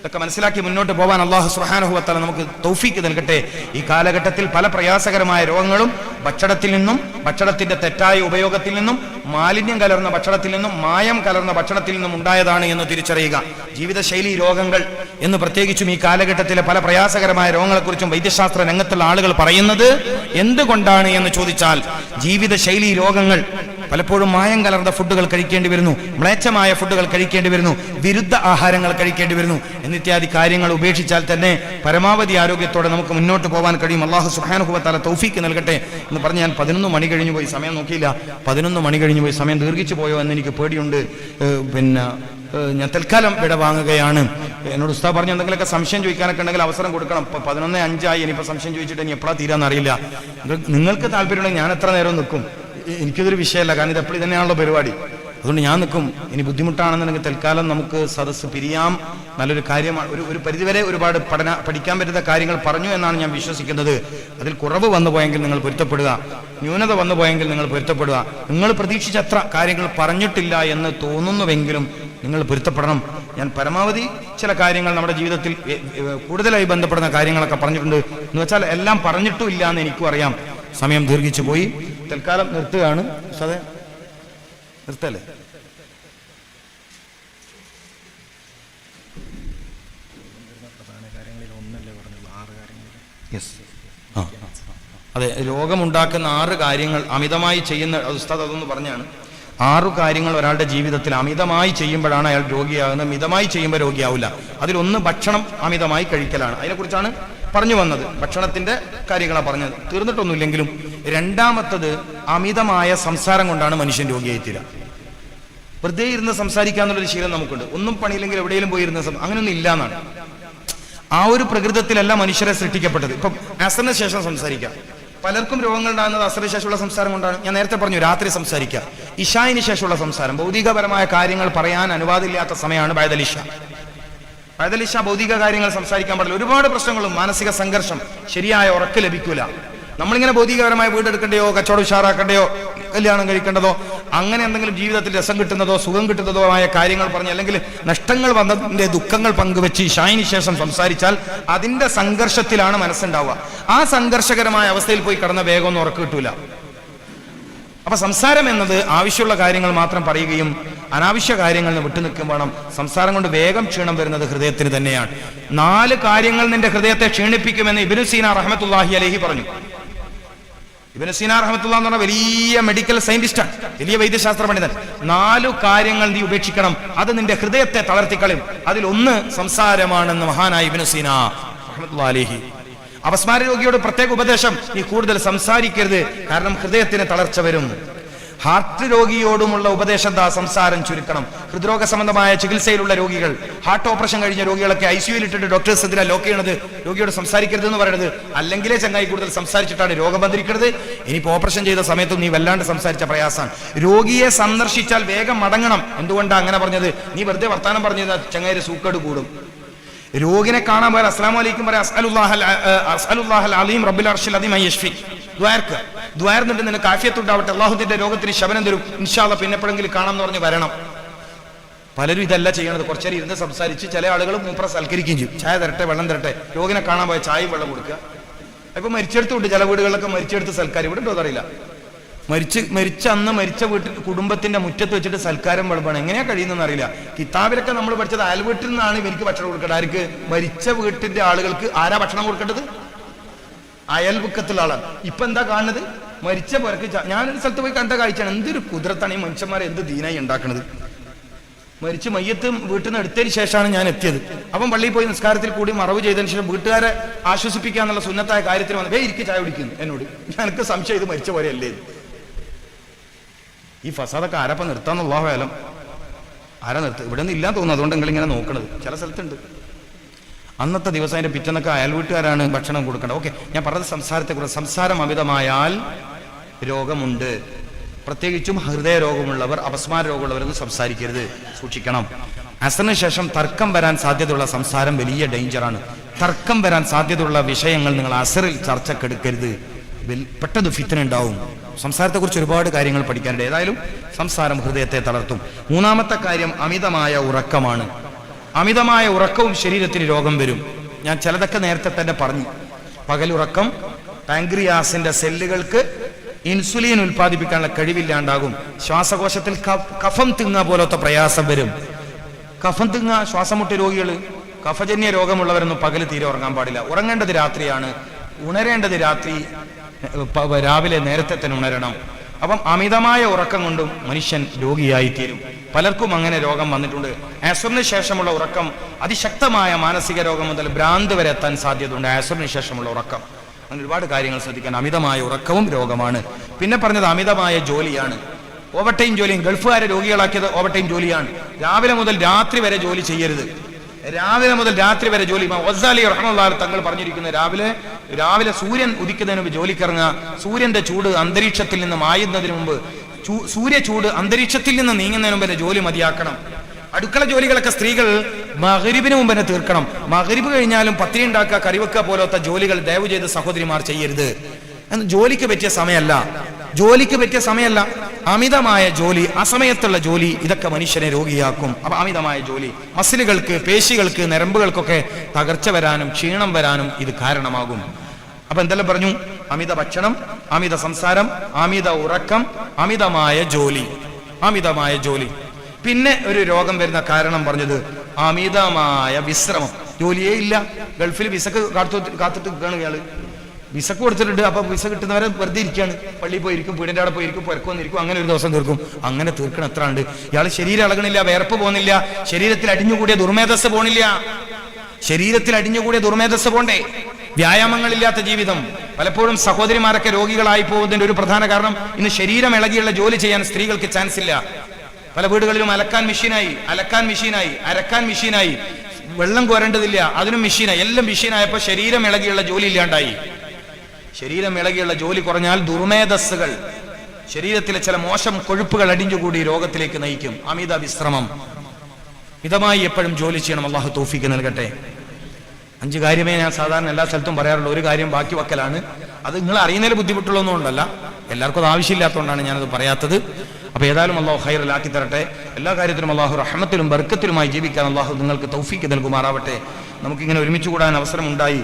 ഇതൊക്കെ മനസ്സിലാക്കി മുന്നോട്ട് പോകാൻ അല്ലാഹു സുബ്ഹാനഹു വ തആല നമുക്ക് തൗഫീക്ക് നൽകട്ടെ. ഈ കാലഘട്ടത്തിൽ പല പ്രയാസകരമായ രോഗങ്ങളും ഭക്ഷണത്തിൽ നിന്നും, ഭക്ഷണത്തിന്റെ തെറ്റായ ഉപയോഗത്തിൽ നിന്നും, മാലിന്യം കലർന്ന ഭക്ഷണത്തിൽ നിന്നും, മായം കലർന്ന ഭക്ഷണത്തിൽ നിന്നും ഉണ്ടായതാണ് എന്ന് തിരിച്ചറിയുക. ജീവിതശൈലി രോഗങ്ങൾ എന്ന് പ്രത്യേകിച്ചും ഈ കാലഘട്ടത്തിലെ പല പ്രയാസകരമായ രോഗങ്ങളെക്കുറിച്ചും വൈദ്യശാസ്ത്ര രംഗത്തുള്ള ആളുകൾ പറയുന്നത് എന്തുകൊണ്ടാണ് എന്ന് ചോദിച്ചാൽ, ജീവിതശൈലി രോഗങ്ങൾ പലപ്പോഴും മായം കലർന്ന ഫുഡുകൾ കഴിക്കേണ്ടി വരുന്നു, മ്ലേച്ഛമായ ഫുഡുകൾ കഴിക്കേണ്ടി വരുന്നു, വിരുദ്ധ ആഹാരങ്ങൾ കഴിക്കേണ്ടി വരുന്നു എന്നിത്യാദി കാര്യങ്ങൾ ഉപേക്ഷിച്ചാൽ തന്നെ പരമാവധി ആരോഗ്യത്തോടെ നമുക്ക് മുന്നോട്ട് പോകാൻ കഴിയും. അല്ലാഹു സുബ്ഹാനഹു വ തആല തൗഫീക്ക് നൽകട്ടെ എന്ന് പറഞ്ഞ് ഞാൻ 11 മണി കഴിഞ്ഞു പോയി, സമയം നോക്കിയില്ല. 11 മണി കഴിഞ്ഞു പോയി, സമയം ദീർഘിച്ചു പോയോ എന്ന് എനിക്ക് പേടിയുണ്ട്. ഞാൻ തൽക്കാലം വിട വാങ്ങുകയാണ്. എന്നോട് ഉസ്താദ് പറഞ്ഞു എന്തെങ്കിലുമൊക്കെ സംശയം ചോദിക്കാനൊക്കെ ഉണ്ടെങ്കിൽ അവസരം കൊടുക്കണം. 11:05 ഇനിയിപ്പോൾ സംശയം ചോദിച്ചിട്ട് ഇനി എപ്പോഴാണ് തീരാന്ന് അറിയില്ല. നിങ്ങൾക്ക് താല്പര്യമുണ്ടെങ്കിൽ ഞാൻ എത്ര നേരം നിൽക്കും, എനിക്കിതൊരു വിഷയമല്ല. കാരണം ഇത് എപ്പോഴും തന്നെയാണല്ലോ പരിപാടി. അതുകൊണ്ട് ഞാൻ നിൽക്കും. ഇനി ബുദ്ധിമുട്ടാണെന്നുണ്ടെങ്കിൽ തൽക്കാലം നമുക്ക് സദസ്സ് പിരിയാം. നല്ലൊരു കാര്യമാണ്. ഒരു പരിധിവരെ ഒരുപാട് പഠിക്കാൻ പറ്റുന്ന കാര്യങ്ങൾ പറഞ്ഞു എന്നാണ് ഞാൻ വിശ്വസിക്കുന്നത്. അതിൽ കുറവ് വന്നു പോയെങ്കിൽ നിങ്ങൾ പൊരുത്തപ്പെടുക, ന്യൂനത വന്നു പോയെങ്കിൽ നിങ്ങൾ പൊരുത്തപ്പെടുക. നിങ്ങൾ പ്രതീക്ഷിച്ചത്ര കാര്യങ്ങൾ പറഞ്ഞിട്ടില്ല എന്ന് തോന്നുന്നുവെങ്കിലും നിങ്ങൾ പൊരുത്തപ്പെടണം. ഞാൻ പരമാവധി ചില കാര്യങ്ങൾ നമ്മുടെ ജീവിതത്തിൽ കൂടുതലായി ബന്ധപ്പെടുന്ന കാര്യങ്ങളൊക്കെ പറഞ്ഞിട്ടുണ്ട്. എന്ന് വെച്ചാൽ എല്ലാം പറഞ്ഞിട്ടും ഇല്ല എന്ന് എനിക്കും അറിയാം. സമയം ദീർഘിച്ചു പോയി, തൽക്കാലം നിർത്തുകയാണ്. അതെ, നിർത്തല്ലേ? അതെ, രോഗമുണ്ടാക്കുന്ന 6 കാര്യങ്ങൾ അമിതമായി ചെയ്യുന്ന ഉസ്താദ് അതൊന്ന് പറഞ്ഞാണ്. 6 കാര്യങ്ങൾ ഒരാളുടെ ജീവിതത്തിൽ അമിതമായി ചെയ്യുമ്പോഴാണ് അയാൾ രോഗിയാകുന്നത്. മിതമായി ചെയ്യുമ്പോൾ രോഗിയാവില്ല. അതിലൊന്ന് ഭക്ഷണം അമിതമായി കഴിക്കലാണ്. അതിനെക്കുറിച്ചാണ് പറഞ്ഞു വന്നത്. ഭക്ഷണത്തിന്റെ കാര്യങ്ങളാണ് പറഞ്ഞത്, തീർന്നിട്ടൊന്നുമില്ലെങ്കിലും. രണ്ടാമത്തത് അമിതമായ സംസാരം കൊണ്ടാണ് മനുഷ്യൻ രോഗിയായിത്തീരുക. വെറുതെ ഇരുന്ന് സംസാരിക്കാന്നുള്ളൊരു ശീലം നമുക്കുണ്ട്. ഒന്നും പണിയില്ലെങ്കിൽ എവിടെയെങ്കിലും പോയിരുന്ന അങ്ങനെയൊന്നും ഇല്ല എന്നാണ്. ആ ഒരു പ്രകൃതത്തിലല്ല മനുഷ്യരെ സൃഷ്ടിക്കപ്പെട്ടത്. ഇപ്പം അസറിന് ശേഷം സംസാരിക്കാം. പലർക്കും രോഗങ്ങൾ ഉണ്ടാകുന്നത് അസറിന് ശേഷമുള്ള സംസാരം കൊണ്ടാണ്. ഞാൻ നേരത്തെ പറഞ്ഞു രാത്രി സംസാരിക്കാം. ഇശായിന് ശേഷമുള്ള സംസാരം, ഭൗതികപരമായ കാര്യങ്ങൾ പറയാൻ അനുവാദമില്ലാത്ത സമയമാണ് ബഅദൽ ഇശാ. ബഅദൽ ഇശാ ഭൗതിക കാര്യങ്ങൾ സംസാരിക്കാൻ പാടില്ല. ഒരുപാട് പ്രശ്നങ്ങളും മാനസിക സംഘർഷം, ശരിയായ ഉറക്ക് ലഭിക്കൂല. നമ്മളിങ്ങനെ ഭൗതികപരമായ വീടെടുക്കേണ്ടയോ, കച്ചവടം ഉഷാറാക്കേണ്ടയോ, കല്യാണം കഴിക്കേണ്ടതോ, അങ്ങനെ എന്തെങ്കിലും ജീവിതത്തിൽ രസം കിട്ടുന്നതോ സുഖം കിട്ടുന്നതോ ആയ കാര്യങ്ങൾ പറഞ്ഞ്, അല്ലെങ്കിൽ നഷ്ടങ്ങൾ വന്നതിന്റെ ദുഃഖങ്ങൾ പങ്കുവെച്ച് ഇശായിന് ശേഷം സംസാരിച്ചാൽ അതിന്റെ സംഘർഷത്തിലാണ് മനസ്സുണ്ടാവുക. ആ സംഘർഷകരമായ അവസ്ഥയിൽ പോയി കടന്ന വേഗമൊന്നും ഉറക്ക് കിട്ടൂല. അപ്പൊ സംസാരം എന്നത് ആവശ്യമുള്ള കാര്യങ്ങൾ മാത്രം പറയുകയും അനാവശ്യ കാര്യങ്ങളിൽ നിന്ന് വിട്ടുനിൽക്കും വേണം. സംസാരം കൊണ്ട് വേഗം ക്ഷീണം വരുന്നത് ഹൃദയത്തിന് തന്നെയാണ്. 4 കാര്യങ്ങൾ നിന്റെ ഹൃദയത്തെ ക്ഷീണിപ്പിക്കുമെന്ന് ഇബ്നു സീന റഹ്മത്തുള്ളാഹി അലൈഹി പറഞ്ഞു. ഇബ്നു സീന റഹ്മത്തുള്ളാഹി എന്ന് പറഞ്ഞ വലിയ മെഡിക്കൽ സയന്റിസ്റ്റാണ്, വലിയ വൈദ്യശാസ്ത്ര പണ്ഡിതൻ. 4 കാര്യങ്ങൾ നീ ഉപേക്ഷിക്കണം, അത് നിന്റെ ഹൃദയത്തെ തളർത്തിക്കളയും. അതിലൊന്ന് സംസാരമാണെന്ന് മഹാനായ ഇബ്നു സീന റഹ്മത്തുള്ളാഹി അലൈഹി. അപസ്മാര രോഗിയോട് പ്രത്യേക ഉപദേശം, നീ കൂടുതൽ സംസാരിക്കരുത്, കാരണം ഹൃദയത്തിന് തളർച്ച വരും. ഹാർട്ട് രോഗിയോടുമുള്ള ഉപദേശം സംസാരം ചുരുക്കണം. ഹൃദ്രോഗ സംബന്ധമായ ചികിത്സയിലുള്ള രോഗികൾ, ഹാർട്ട് ഓപ്പറേഷൻ കഴിഞ്ഞ രോഗികളൊക്കെ ICUയിൽ ഇട്ടിട്ട് ഡോക്ടേഴ്സ് എന്തിനാ ലോക്ക് ചെയ്യണത്? രോഗിയോട് സംസാരിക്കരുത് എന്ന് പറയുന്നത്. അല്ലെങ്കിലേ ചങ്ങായി കൂടുതൽ സംസാരിച്ചിട്ടാണ് രോഗം വന്നിരിക്കുന്നത്. ഇനിയിപ്പോൾ ഓപ്പറേഷൻ ചെയ്ത സമയത്തും നീ വല്ലാണ്ട് സംസാരിച്ച പ്രയാസമാണ്. രോഗിയെ സന്ദർശിച്ചാൽ വേഗം മടങ്ങണം. എന്തുകൊണ്ടാണ് അങ്ങനെ പറഞ്ഞത്? നീ വെറുതെ വർത്താനം പറഞ്ഞത് ചങ്ങായിര് സൂക്കേട് കൂടും. രോഗിനെ കാണാൻ പോയാൽ അസ്സലാമു അലൈക്കും പറയാം, അസ്അലുല്ലാഹൽ അലീം റബ്ബിൽ അർശിൽ അദീം യശ്ഫി, ദ്വാർക്ക് ദ്വാർന്നിട്ട് നിനക്ക് ആഫിയത്തുണ്ടാവട്ടെ, അള്ളാഹുവിന്റെ രോഗത്തിന് ശമനം തരും, ഇൻഷാ അല്ലാഹ് പിന്നെ എപ്പോഴെങ്കിലും കാണാം എന്ന് പറഞ്ഞ് വരണം. പലരും ഇതല്ല ചെയ്യണത്. കുറച്ചേരം ഇരുന്ന് സംസാരിച്ച് ചില ആളുകൾ മൂപ്പറെ സൽക്കരിക്കുകയും ചെയ്യും. ചായ തരട്ടെ, വെള്ളം തരട്ടെ. രോഗിനെ കാണാൻ പോയ ചായയും വെള്ളം കൊടുക്കുക. ഇപ്പൊ മരിച്ചെടുത്തുണ്ട്, ചില വീടുകളിലൊക്കെ മരിച്ചെടുത്ത് സൽക്കാരം. ഇവിടെ ഉണ്ടോ അറിയില്ല. മരിച്ച അന്ന് മരിച്ച വീട്ടിൽ കുടുംബത്തിന്റെ മുറ്റത്ത് വെച്ചിട്ട് സൽക്കാരം വിളമ്പാണ്. എങ്ങനെയാ കഴിയുന്നതെന്ന് അറിയില്ല. കിതാബിലൊക്കെ നമ്മൾ പഠിച്ചത് അയൽവീട്ടിൽ നിന്നാണ് ഇവർക്ക് ഭക്ഷണം കൊടുക്കേണ്ടത്. ആർക്ക്? മരിച്ച വീട്ടിന്റെ ആളുകൾക്ക്. ആരാ ഭക്ഷണം കൊടുക്കേണ്ടത്? അയൽപക്കത്തുള്ള ആളാണ്. ഇപ്പൊ എന്താ കാണുന്നത്? മരിച്ച പേർക്ക്. ഞാനൊരു സ്ഥലത്ത് പോയി കണ്ട കാഴ്ചയാണ്. എന്തൊരു കുതിരത്താണ് ഈ മനുഷ്യന്മാരെ എന്ത് ദീനായി ഉണ്ടാക്കണത്. മരിച്ച് മയ്യത്ത് വീട്ടിൽ നിന്ന് എടുത്തതിന് ശേഷമാണ് ഞാൻ എത്തിയത്. അപ്പം പള്ളിയിൽ പോയി നിസ്കാരത്തിൽ കൂടി മറവ് ചെയ്തതിന് ശേഷം വീട്ടുകാരെ ആശ്വസിപ്പിക്കുക എന്നുള്ള സുന്നത്തായ കാര്യത്തിൽ വന്ന് ഇരിക്കും ചായ കുടിക്കുന്നു എന്നോട്. എനിക്ക് സംശയം ഇത് മരിച്ച പോലെയല്ലേ. ഈ ഫസാദൊക്കെ ആരപ്പം നിർത്താന്നുള്ള വേലം ആരാ നിർത്തുക? ഇവിടെ നിന്ന് ഇല്ലാന്ന് തോന്നുന്നു. അതുകൊണ്ട് നിങ്ങളിങ്ങനെ നോക്കണത്. ചില സ്ഥലത്തുണ്ട്. അന്നത്തെ ദിവസം അതിന്റെ പിറ്റന്നൊക്കെ അയൽവീട്ടുകാരാണ് ഭക്ഷണം കൊടുക്കേണ്ടത്. ഓക്കെ, ഞാൻ പറഞ്ഞത് സംസാരത്തെക്കുറിച്ച്. സംസാരം അമിതമായാൽ രോഗമുണ്ട്, പ്രത്യേകിച്ചും ഹൃദയ രോഗമുള്ളവർ, അപസ്മാര രോഗമുള്ളവരെന്ന് സംസാരിക്കരുത്, സൂക്ഷിക്കണം. അസറിന് ശേഷം തർക്കം വരാൻ സാധ്യതയുള്ള സംസാരം വലിയ ഡേഞ്ചറാണ്. തർക്കം വരാൻ സാധ്യതയുള്ള വിഷയങ്ങൾ നിങ്ങൾ അസറിൽ ചർച്ചക്കെടുക്കരുത്, പെട്ടെന്ന് ഫിത്ന ഉണ്ടാവും. സംസാരത്തെക്കുറിച്ച് ഒരുപാട് കാര്യങ്ങൾ പഠിക്കാനുണ്ട്. ഏതായാലും സംസാരം ഹൃദയത്തെ തളർത്തും. മൂന്നാമത്തെ കാര്യം അമിതമായ ഉറക്കമാണ്. അമിതമായ ഉറക്കവും ശരീരത്തിന് രോഗം വരും. ഞാൻ ചിലതൊക്കെ നേരത്തെ തന്നെ പറഞ്ഞു. പകലുറക്കം പാൻക്രിയാസിന്റെ സെല്ലുകൾക്ക് ഇൻസുലിൻ ഉൽപ്പാദിപ്പിക്കാനുള്ള കഴിവില്ലാണ്ടാകും. ശ്വാസകോശത്തിൽ കഫം തിങ്ങ പോലത്തെ പ്രയാസം വരും. കഫം തിങ്ങ, ശ്വാസമുട്ട് രോഗികൾ, കഫജന്യ രോഗമുള്ളവരൊന്നും പകല് തീരെ ഉറങ്ങാൻ പാടില്ല. ഉറങ്ങേണ്ടത് രാത്രിയാണ്, ഉണരേണ്ടത് രാവിലെ നേരത്തെ തന്നെ ഉണരണം. അപ്പം അമിതമായ ഉറക്കം കൊണ്ടും മനുഷ്യൻ രോഗിയായിത്തീരും. പലർക്കും അങ്ങനെ രോഗം വന്നിട്ടുണ്ട്. അസറിന് ശേഷമുള്ള ഉറക്കം അതിശക്തമായ മാനസിക രോഗം മുതൽ ഭ്രാന്ത് വരെ എത്താൻ സാധ്യതയുണ്ട്. അസറിന് ശേഷമുള്ള ഉറക്കം, അങ്ങനെ ഒരുപാട് കാര്യങ്ങൾ ശ്രദ്ധിക്കാൻ. അമിതമായ ഉറക്കവും രോഗമാണ്. പിന്നെ പറഞ്ഞത് അമിതമായ ജോലിയാണ്, ഓവർ ടൈം ജോലിയും. ഗൾഫുകാരെ രോഗികളാക്കിയത് ഓവർ ടൈം ജോലിയാണ്. രാവിലെ മുതൽ രാത്രി വരെ ജോലി ചെയ്യരുത്. രാവിലെ മുതൽ രാത്രി വരെ ജോലി. വസ്സാലി റഹ്മത്തുള്ളാഹി തങ്ങൾ പറഞ്ഞിരിക്കുന്നത് രാവിലെ സൂര്യൻ ഉദിക്കുന്നതിന് മുമ്പ് ജോലിക്കിറങ്ങുക. സൂര്യന്റെ ചൂട് അന്തരീക്ഷത്തിൽ നിന്ന് മായുന്നതിന് മുമ്പ്, സൂര്യ ചൂട് അന്തരീക്ഷത്തിൽ നിന്ന് നീങ്ങുന്നതിന് മുമ്പ് ജോലി മതിയാക്കണം. അടുക്കള ജോലികളൊക്കെ സ്ത്രീകൾ മഗ്രിബിന് മുമ്പ് തന്നെ തീർക്കണം. മഗ്രിബ് കഴിഞ്ഞാലും പത്തിരി ഉണ്ടാക്കുക, കറിവെക്കുക പോലത്തെ ജോലികൾ ദയവ് ചെയ്ത് സഹോദരിമാർ ചെയ്യരുത്. ജോലിക്ക് പറ്റിയ സമയമല്ല, ജോലിക്ക് പറ്റിയ സമയമല്ല. അമിതമായ ജോലി, അസമയത്തുള്ള ജോലി, ഇതൊക്കെ മനുഷ്യനെ രോഗിയാക്കും. അപ്പൊ അമിതമായ ജോലി മസിലുകൾക്ക്, പേശികൾക്ക്, നരമ്പുകൾക്കൊക്കെ തകർച്ച വരാനും ക്ഷീണം വരാനും ഇത് കാരണമാകും. അപ്പൊ എന്തെല്ലാം പറഞ്ഞു? അമിത ഭക്ഷണം, അമിത സംസാരം, അമിത ഉറക്കം, അമിതമായ ജോലി, അമിതമായ ജോലി. പിന്നെ ഒരു രോഗം വരുന്ന കാരണം പറഞ്ഞത് അമിതമായ വിശ്രമം. ജോലിയേ ഇല്ല, ഗൾഫിൽ വിസക്ക് കാത്തിട്ട് നിൽക്കുകയാണ് ഇയാള്. വിസക്ക് കൊടുത്തിട്ടുണ്ട്, അപ്പൊ വിസ കിട്ടുന്നവരെ വെറുതെ ഇരിക്കുകയാണ്. പള്ളിയിൽ പോയിരിക്കും, വീടിന്റെ അവിടെ പോയിരിക്കും, പുരക്കൊന്നിരിക്കും, അങ്ങനെ ഒരു ദിവസം തീർക്കും. അങ്ങനെ തീർക്കണം എത്ര ഉണ്ട്. ഇയാൾ ശരീരം ഇളകണില്ല, വിയർപ്പ് പോകുന്നില്ല, ശരീരത്തിൽ അടിഞ്ഞുകൂടിയ ദുർമേധസ് പോണില്ല. ശരീരത്തിൽ അടിഞ്ഞുകൂടിയ ദുർമേധസ് പോണ്ടേ? വ്യായാമങ്ങളില്ലാത്ത ജീവിതം. പലപ്പോഴും സഹോദരിമാരൊക്കെ രോഗികളായി പോകുന്നതിന്റെ ഒരു പ്രധാന കാരണം ഇന്ന് ശരീരം ഇളകിയുള്ള ജോലി ചെയ്യാൻ സ്ത്രീകൾക്ക് ചാൻസ് ഇല്ല. പല വീടുകളിലും അലക്കാൻ മെഷീനായി, അരക്കാൻ മെഷീനായി, വെള്ളം കോരേണ്ടതില്ല, അതിനും മെഷീനായി, എല്ലാം മെഷീനായപ്പോ ശരീരം ഇളകിയുള്ള ജോലി ഇല്ലാണ്ടായി. ശരീരം ഇളകിയുള്ള ജോലി കുറഞ്ഞാൽ ദുർമേധസ്സുകൾ, ശരീരത്തിലെ ചില മോശം കൊഴുപ്പുകൾ അടിഞ്ഞുകൂടി രോഗത്തിലേക്ക് നയിക്കും. അമിത വിശ്രമം. മിതമായി എപ്പോഴും ജോലി ചെയ്യണം. അള്ളാഹു തൗഫീഖ് നൽകട്ടെ. 5 കാര്യമേ ഞാൻ സാധാരണ എല്ലാ സ്ഥലത്തും പറയാറുള്ളൂ. ഒരു കാര്യം ബാക്കി വെക്കലാണ്. അത് നിങ്ങൾ അറിയുന്നതിൽ ബുദ്ധിമുട്ടുള്ളതൊന്നുകൊണ്ടല്ല, എല്ലാവർക്കും അത് ആവശ്യമില്ലാത്തതുകൊണ്ടാണ് ഞാനത് പറയാത്തത്. അപ്പൊ ഏതായാലും അള്ളാഹു ഖൈറിലാക്കി തരട്ടെ. എല്ലാ കാര്യത്തിലും അള്ളാഹു റഹ്മത്തിലും ബർക്കത്തിലുമായി ജീവിക്കാൻ അള്ളാഹു നിങ്ങൾക്ക് തൗഫീഖ് നൽകുമാറാവട്ടെ. നമുക്കിങ്ങനെ ഒരുമിച്ച് കൂടാൻ അവസരം ഉണ്ടായി.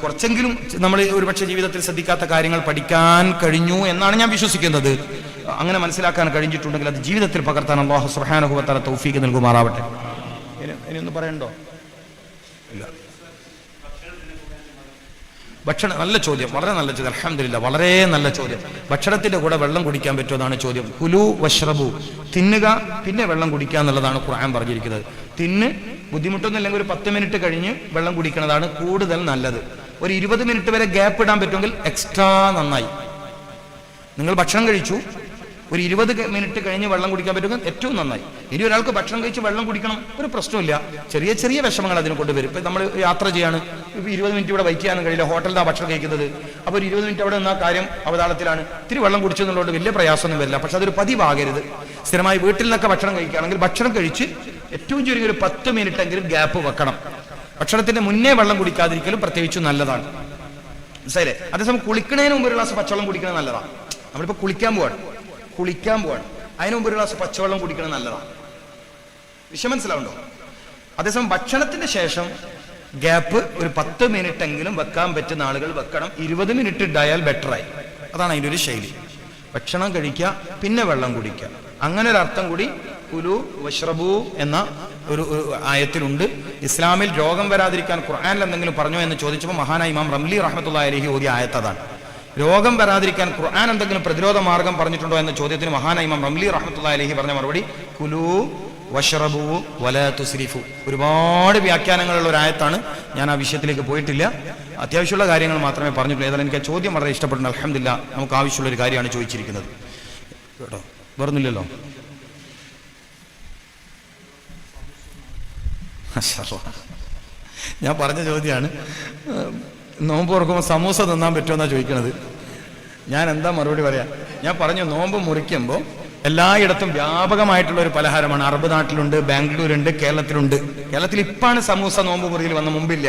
കുറച്ചെങ്കിലും നമ്മൾ ഒരുപക്ഷെ ജീവിതത്തിൽ ശ്രദ്ധിക്കാത്ത കാര്യങ്ങൾ പഠിക്കാൻ കഴിഞ്ഞു എന്നാണ് ഞാൻ വിശ്വസിക്കുന്നത്. അങ്ങനെ മനസ്സിലാക്കാൻ കഴിഞ്ഞിട്ടുണ്ടെങ്കിൽ അത് ജീവിതത്തിൽ പകർത്താൻ അള്ളാഹു സുബ്ഹാനഹു വ തആല തൗഫീഖ് നൽകുമാറാവട്ടെ. ഇനിയൊന്നും പറയണ്ടോ? ഇല്ല. ഭക്ഷണം, നല്ല ചോദ്യം, വളരെ നല്ല ചോദ്യം. അൽഹംദുലില്ലാ, വളരെ നല്ല ചോദ്യം. ഭക്ഷണത്തിന്റെ കൂടെ വെള്ളം കുടിക്കാൻ പറ്റുമെന്നാണ് ചോദ്യം. കുലു വഷ്റബു, തിന്നുക പിന്നെ വെള്ളം കുടിക്കുക എന്നുള്ളതാണ് ഖുർആൻ പറഞ്ഞിരിക്കുന്നത്. തിന്ന് ബുദ്ധിമുട്ടൊന്നും ഇല്ലെങ്കിൽ ഒരു 10 മിനിറ്റ് കഴിഞ്ഞ് വെള്ളം കുടിക്കുന്നതാണ് കൂടുതൽ നല്ലത്. ഒരു 20 മിനിറ്റ് വരെ ഗ്യാപ്പ് ഇടാൻ പറ്റുമെങ്കിൽ എക്സ്ട്രാ നന്നായി. നിങ്ങൾ ഭക്ഷണം കഴിച്ചു, ഒരു 20 മിനിറ്റ് കഴിഞ്ഞ് വെള്ളം കുടിക്കാൻ പറ്റുമെങ്കിൽ ഏറ്റവും നന്നായി. ഇനി ഒരാൾക്ക് ഭക്ഷണം കഴിച്ച് വെള്ളം കുടിക്കണം, ഒരു പ്രശ്നമില്ല. ചെറിയ ചെറിയ വിഷമങ്ങൾ അതിനെ കൊണ്ടുവരും. ഇപ്പം നമ്മൾ യാത്ര ചെയ്യാണ്, 20 മിനിറ്റ് ഇവിടെ വെയിറ്റ് ചെയ്യാനും കഴിയില്ല, ഹോട്ടലിലാണ് ഭക്ഷണം കഴിക്കുന്നത്. അപ്പോൾ ഒരു 20 മിനിറ്റ് അവിടെ നിന്ന കാര്യം അവതാളത്തിലാണ്, ഇത്തിരി വെള്ളം കുടിച്ചെന്നുള്ളത് വലിയ പ്രയാസമൊന്നും വരില്ല. പക്ഷെ അതൊരു പതിവാകരുത്. സ്ഥിരമായി വീട്ടിൽ നിന്നൊക്കെ ഭക്ഷണം കഴിക്കുകയാണെങ്കിൽ ഭക്ഷണം കഴിച്ച് ഏറ്റവും ചുരുങ്ങി ഒരു 10 മിനിറ്റ് എങ്കിലും ഗ്യാപ്പ് വെക്കണം. ഭക്ഷണത്തിന്റെ മുന്നേ വെള്ളം കുടിക്കാതിരിക്കലും പ്രത്യേകിച്ചും നല്ലതാണ്. മനസ്സിലായില്ലേ? അതേസമയം കുളിക്കുന്നതിന് മുമ്പ് ഒരു ഗ്ലാസ് പച്ചവെള്ളം കുടിക്കുന്നത് നല്ലതാണ്. നമ്മളിപ്പോൾ കുളിക്കാൻ പോവാണ്, അതിന് മുമ്പ് ഒരു ഗ്ലാസ് പച്ചവെള്ളം കുടിക്കുന്നത് നല്ലതാണ്. വിഷയം മനസ്സിലാവുണ്ടോ? അതേസമയം ഭക്ഷണത്തിന് ശേഷം ഗ്യാപ്പ് ഒരു 10 മിനിറ്റ് എങ്കിലും വെക്കാൻ പറ്റുന്ന ആളുകൾ വെക്കണം. 20 മിനിറ്റ് ഉണ്ടായാൽ ബെറ്ററായി. അതാണ് അതിൻ്റെ ഒരു ശൈലി. ഭക്ഷണം കഴിക്കുക പിന്നെ വെള്ളം കുടിക്കുക. അങ്ങനെ ഒരു അർത്ഥം കൂടി കുലു വഷ്റബു എന്ന ഒരു ആയത്തിലുണ്ട്. ഇസ്ലാമിൽ രോഗം വരാതിരിക്കാൻ ഖുർആനിൽ എന്തെങ്കിലും പറഞ്ഞോ എന്ന് ചോദിച്ചപ്പോൾ മഹാനായ ഇമാം റംലി റഹ്മത്തുള്ളാഹി അലൈഹി ഓതിയ ആയത്ത് അതാണ്. രോഗം വരാതിരിക്കാൻ ഖുർആൻ എന്തെങ്കിലും പ്രതിരോധ മാർഗം പറഞ്ഞിട്ടുണ്ടോ എന്ന ചോദ്യത്തിന് മഹാനായ ഇമാം റംലി റഹ്മത്തുള്ളാഹി അലൈഹി പറഞ്ഞ മറുപടി കുലു വഷ്റബു വലാ തുസ്രിഫു. ഒരുപാട് വ്യാഖ്യാനങ്ങളുള്ള ഒരു ആയത്താണ്. ഞാൻ ആ വിഷയത്തിലേക്ക് പോയിട്ടില്ല, അത്യാവശ്യമുള്ള കാര്യങ്ങൾ മാത്രമേ പറഞ്ഞിട്ടുള്ളൂ. ഏതായാലും എനിക്ക് ആ ചോദ്യം വളരെ ഇഷ്ടപ്പെട്ടു. അൽഹംദുലില്ലാ, നമുക്ക് ആവശ്യമുള്ള ഒരു കാര്യമാണ് ചോദിച്ചിരിക്കുന്നത് കേട്ടോ. വേറൊന്നുമില്ലല്ലോ? ഞാൻ പറഞ്ഞ ചോദ്യമാണ്. നോമ്പ് തുറക്കുമ്പോൾ സമൂസ തിന്നാൻ പറ്റുമെന്നാണ് ചോദിക്കണത്. ഞാൻ എന്താ മറുപടി പറയാ? ഞാൻ പറഞ്ഞു, നോമ്പ് മുറിക്കുമ്പോൾ എല്ലായിടത്തും വ്യാപകമായിട്ടുള്ള ഒരു പലഹാരമാണ്. അറബ് നാട്ടിലുണ്ട്, ബാംഗ്ലൂരുണ്ട്, കേരളത്തിലുണ്ട്. കേരളത്തിൽ ഇപ്പാണ് സമൂസ നോമ്പ് മുറിയിൽ വന്ന, മുമ്പില്ല.